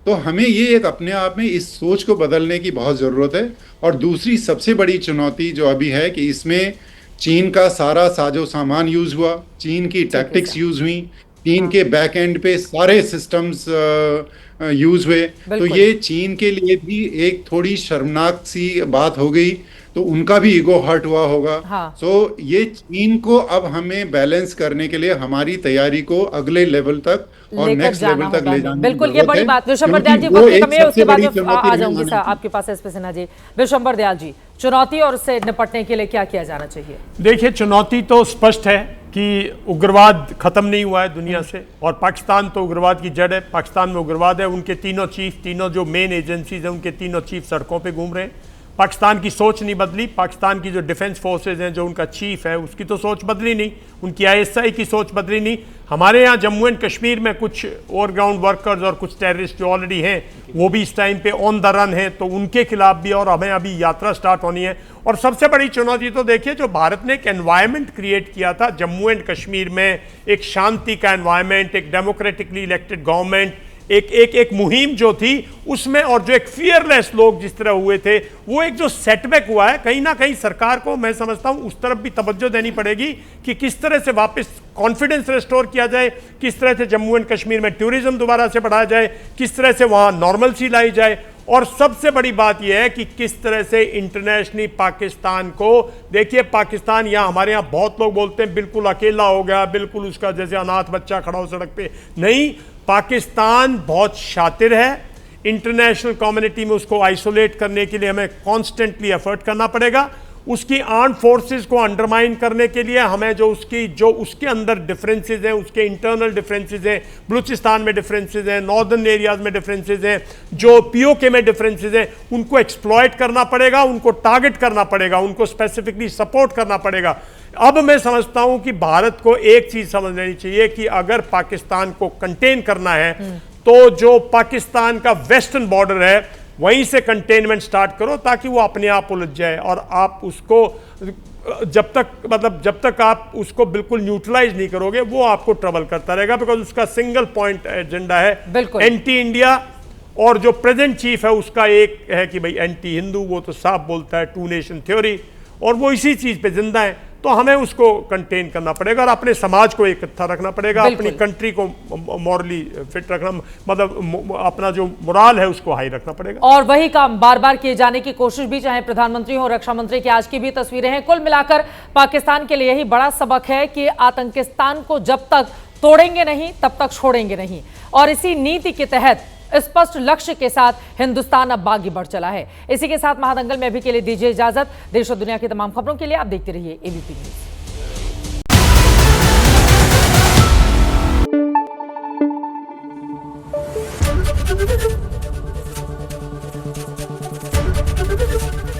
[SPEAKER 10] तो हमें ये एक अपने आप में इस सोच को बदलने की बहुत ज़रूरत है। और दूसरी सबसे बड़ी चुनौती जो अभी है कि इसमें चीन का सारा साजो सामान यूज़ हुआ, चीन की टैक्टिक्स यूज़ हुई, चीन के बैक एंड पे सारे सिस्टम्स यूज़ हुए, तो ये चीन के लिए भी एक थोड़ी शर्मनाक सी बात हो गई, तो उनका भी ईगो हर्ट हुआ होगा। सो ये चीन को अब हमें बैलेंस करने के लिए हमारी तैयारी को अगले लेवल तक और नेक्स्ट लेवल तक ले जाना।
[SPEAKER 2] बिल्कुल, ये बड़ी बात। विशंबर दयाल जी, वक्त की कमी है, उसके बाद आ जाऊंगी सर आपके पास एसपी सिन्हा जी। विशंबर दयाल जी, चुनौती और उससे निपटने के लिए क्या किया जाना चाहिए?
[SPEAKER 12] देखिए, चुनौती तो स्पष्ट है कि उग्रवाद खत्म नहीं हुआ है दुनिया से, और पाकिस्तान तो उग्रवाद की जड़ है। पाकिस्तान में उग्रवाद है, उनके तीनों जो मेन एजेंसीज हैं, उनके तीनों चीफ सड़कों पे घूम रहे हैं। पाकिस्तान की सोच नहीं बदली, पाकिस्तान की जो डिफेंस फोर्सेज हैं, जो उनका चीफ है, उसकी तो सोच बदली नहीं, उनकी ISI की सोच बदली नहीं। हमारे यहाँ जम्मू एंड कश्मीर में कुछ ओवरग्राउंड वर्कर्स और कुछ टेररिस्ट जो ऑलरेडी हैं, वो भी इस टाइम पे ऑन द रन हैं, तो उनके खिलाफ भी और हमें अभी यात्रा स्टार्ट होनी है। और सबसे बड़ी चुनौती तो देखिए, जो भारत ने एक एनवायरनमेंट क्रिएट किया था जम्मू एंड कश्मीर में, एक शांति का एनवायरनमेंट, एक डेमोक्रेटिकली इलेक्टेड गवर्नमेंट, एक मुहिम जो थी उसमें, और जो एक फियरलेस लोग जिस तरह हुए थे, वो एक जो सेटबैक हुआ है, कहीं ना कहीं सरकार को मैं समझता हूं उस तरफ भी तवज्जो देनी पड़ेगी कि किस तरह से वापस कॉन्फिडेंस रेस्टोर किया जाए, किस तरह से जम्मू एंड कश्मीर में टूरिज्म दोबारा से बढ़ाया जाए, किस तरह से वहां नॉर्मलसी लाई जाए। और सबसे बड़ी बात यह है कि किस तरह से इंटरनेशनली पाकिस्तान को, देखिए पाकिस्तान यहाँ, हमारे यहाँ बहुत लोग बोलते हैं बिल्कुल अकेला हो गया, बिल्कुल उसका जैसे अनाथ बच्चा खड़ा हो सड़क पे, नहीं, पाकिस्तान बहुत शातिर है। इंटरनेशनल कम्युनिटी में उसको आइसोलेट करने के लिए हमें कॉन्स्टेंटली एफर्ट करना पड़ेगा। उसकी आर्म फोर्सेस को अंडरमाइन करने के लिए हमें जो उसके अंदर डिफरेंसेस हैं, उसके इंटरनल डिफरेंसेस हैं, बलूचिस्तान में डिफरेंसेस हैं, नॉर्दर्न एरियाज में डिफरेंसेस हैं, जो POK में डिफरेंसेस हैं, उनको एक्सप्लॉइट करना पड़ेगा, उनको टारगेट करना पड़ेगा, उनको स्पेसिफिकली सपोर्ट करना पड़ेगा। अब मैं समझता हूं कि भारत को एक चीज समझ लेनी चाहिए कि अगर पाकिस्तान को कंटेन करना है, तो जो पाकिस्तान का वेस्टर्न बॉर्डर है वहीं से कंटेनमेंट स्टार्ट करो, ताकि वो अपने आप उलझ जाए। और आप उसको जब तक आप उसको बिल्कुल न्यूट्रलाइज नहीं करोगे, वो आपको ट्रबल करता रहेगा, बिकॉज उसका सिंगल पॉइंट एजेंडा है एंटी इंडिया। और जो प्रेजेंट चीफ है उसका एक है कि भाई एंटी हिंदू, वो तो साफ बोलता है 2 नेशन थ्योरी, और वो इसी चीज पे जिंदा है। तो हमें उसको कंटेन करना पड़ेगा और अपने समाज को इकट्ठा रखना पड़ेगा, अपनी कंट्री को मॉरली फिट रखना, मतलब अपना जो मोराल है उसको हाई रखना पड़ेगा।
[SPEAKER 2] और वही काम बार बार किए जाने की कोशिश भी, चाहे प्रधानमंत्री हो, रक्षा मंत्री की आज की भी तस्वीरें हैं। कुल मिलाकर पाकिस्तान के लिए यही बड़ा सबक है कि आतंकिस्तान को जब तक तोड़ेंगे नहीं तब तक छोड़ेंगे नहीं, और इसी नीति के तहत स्पष्ट लक्ष्य के साथ हिंदुस्तान अब आगे बढ़ चला है। इसी के साथ महादंगल में अभी के लिए दीजिए इजाजत। देश और दुनिया की तमाम खबरों के लिए आप देखते रहिए एबीपी
[SPEAKER 1] न्यूज।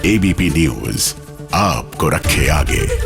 [SPEAKER 1] एबीपी न्यूज आपको रखे आगे।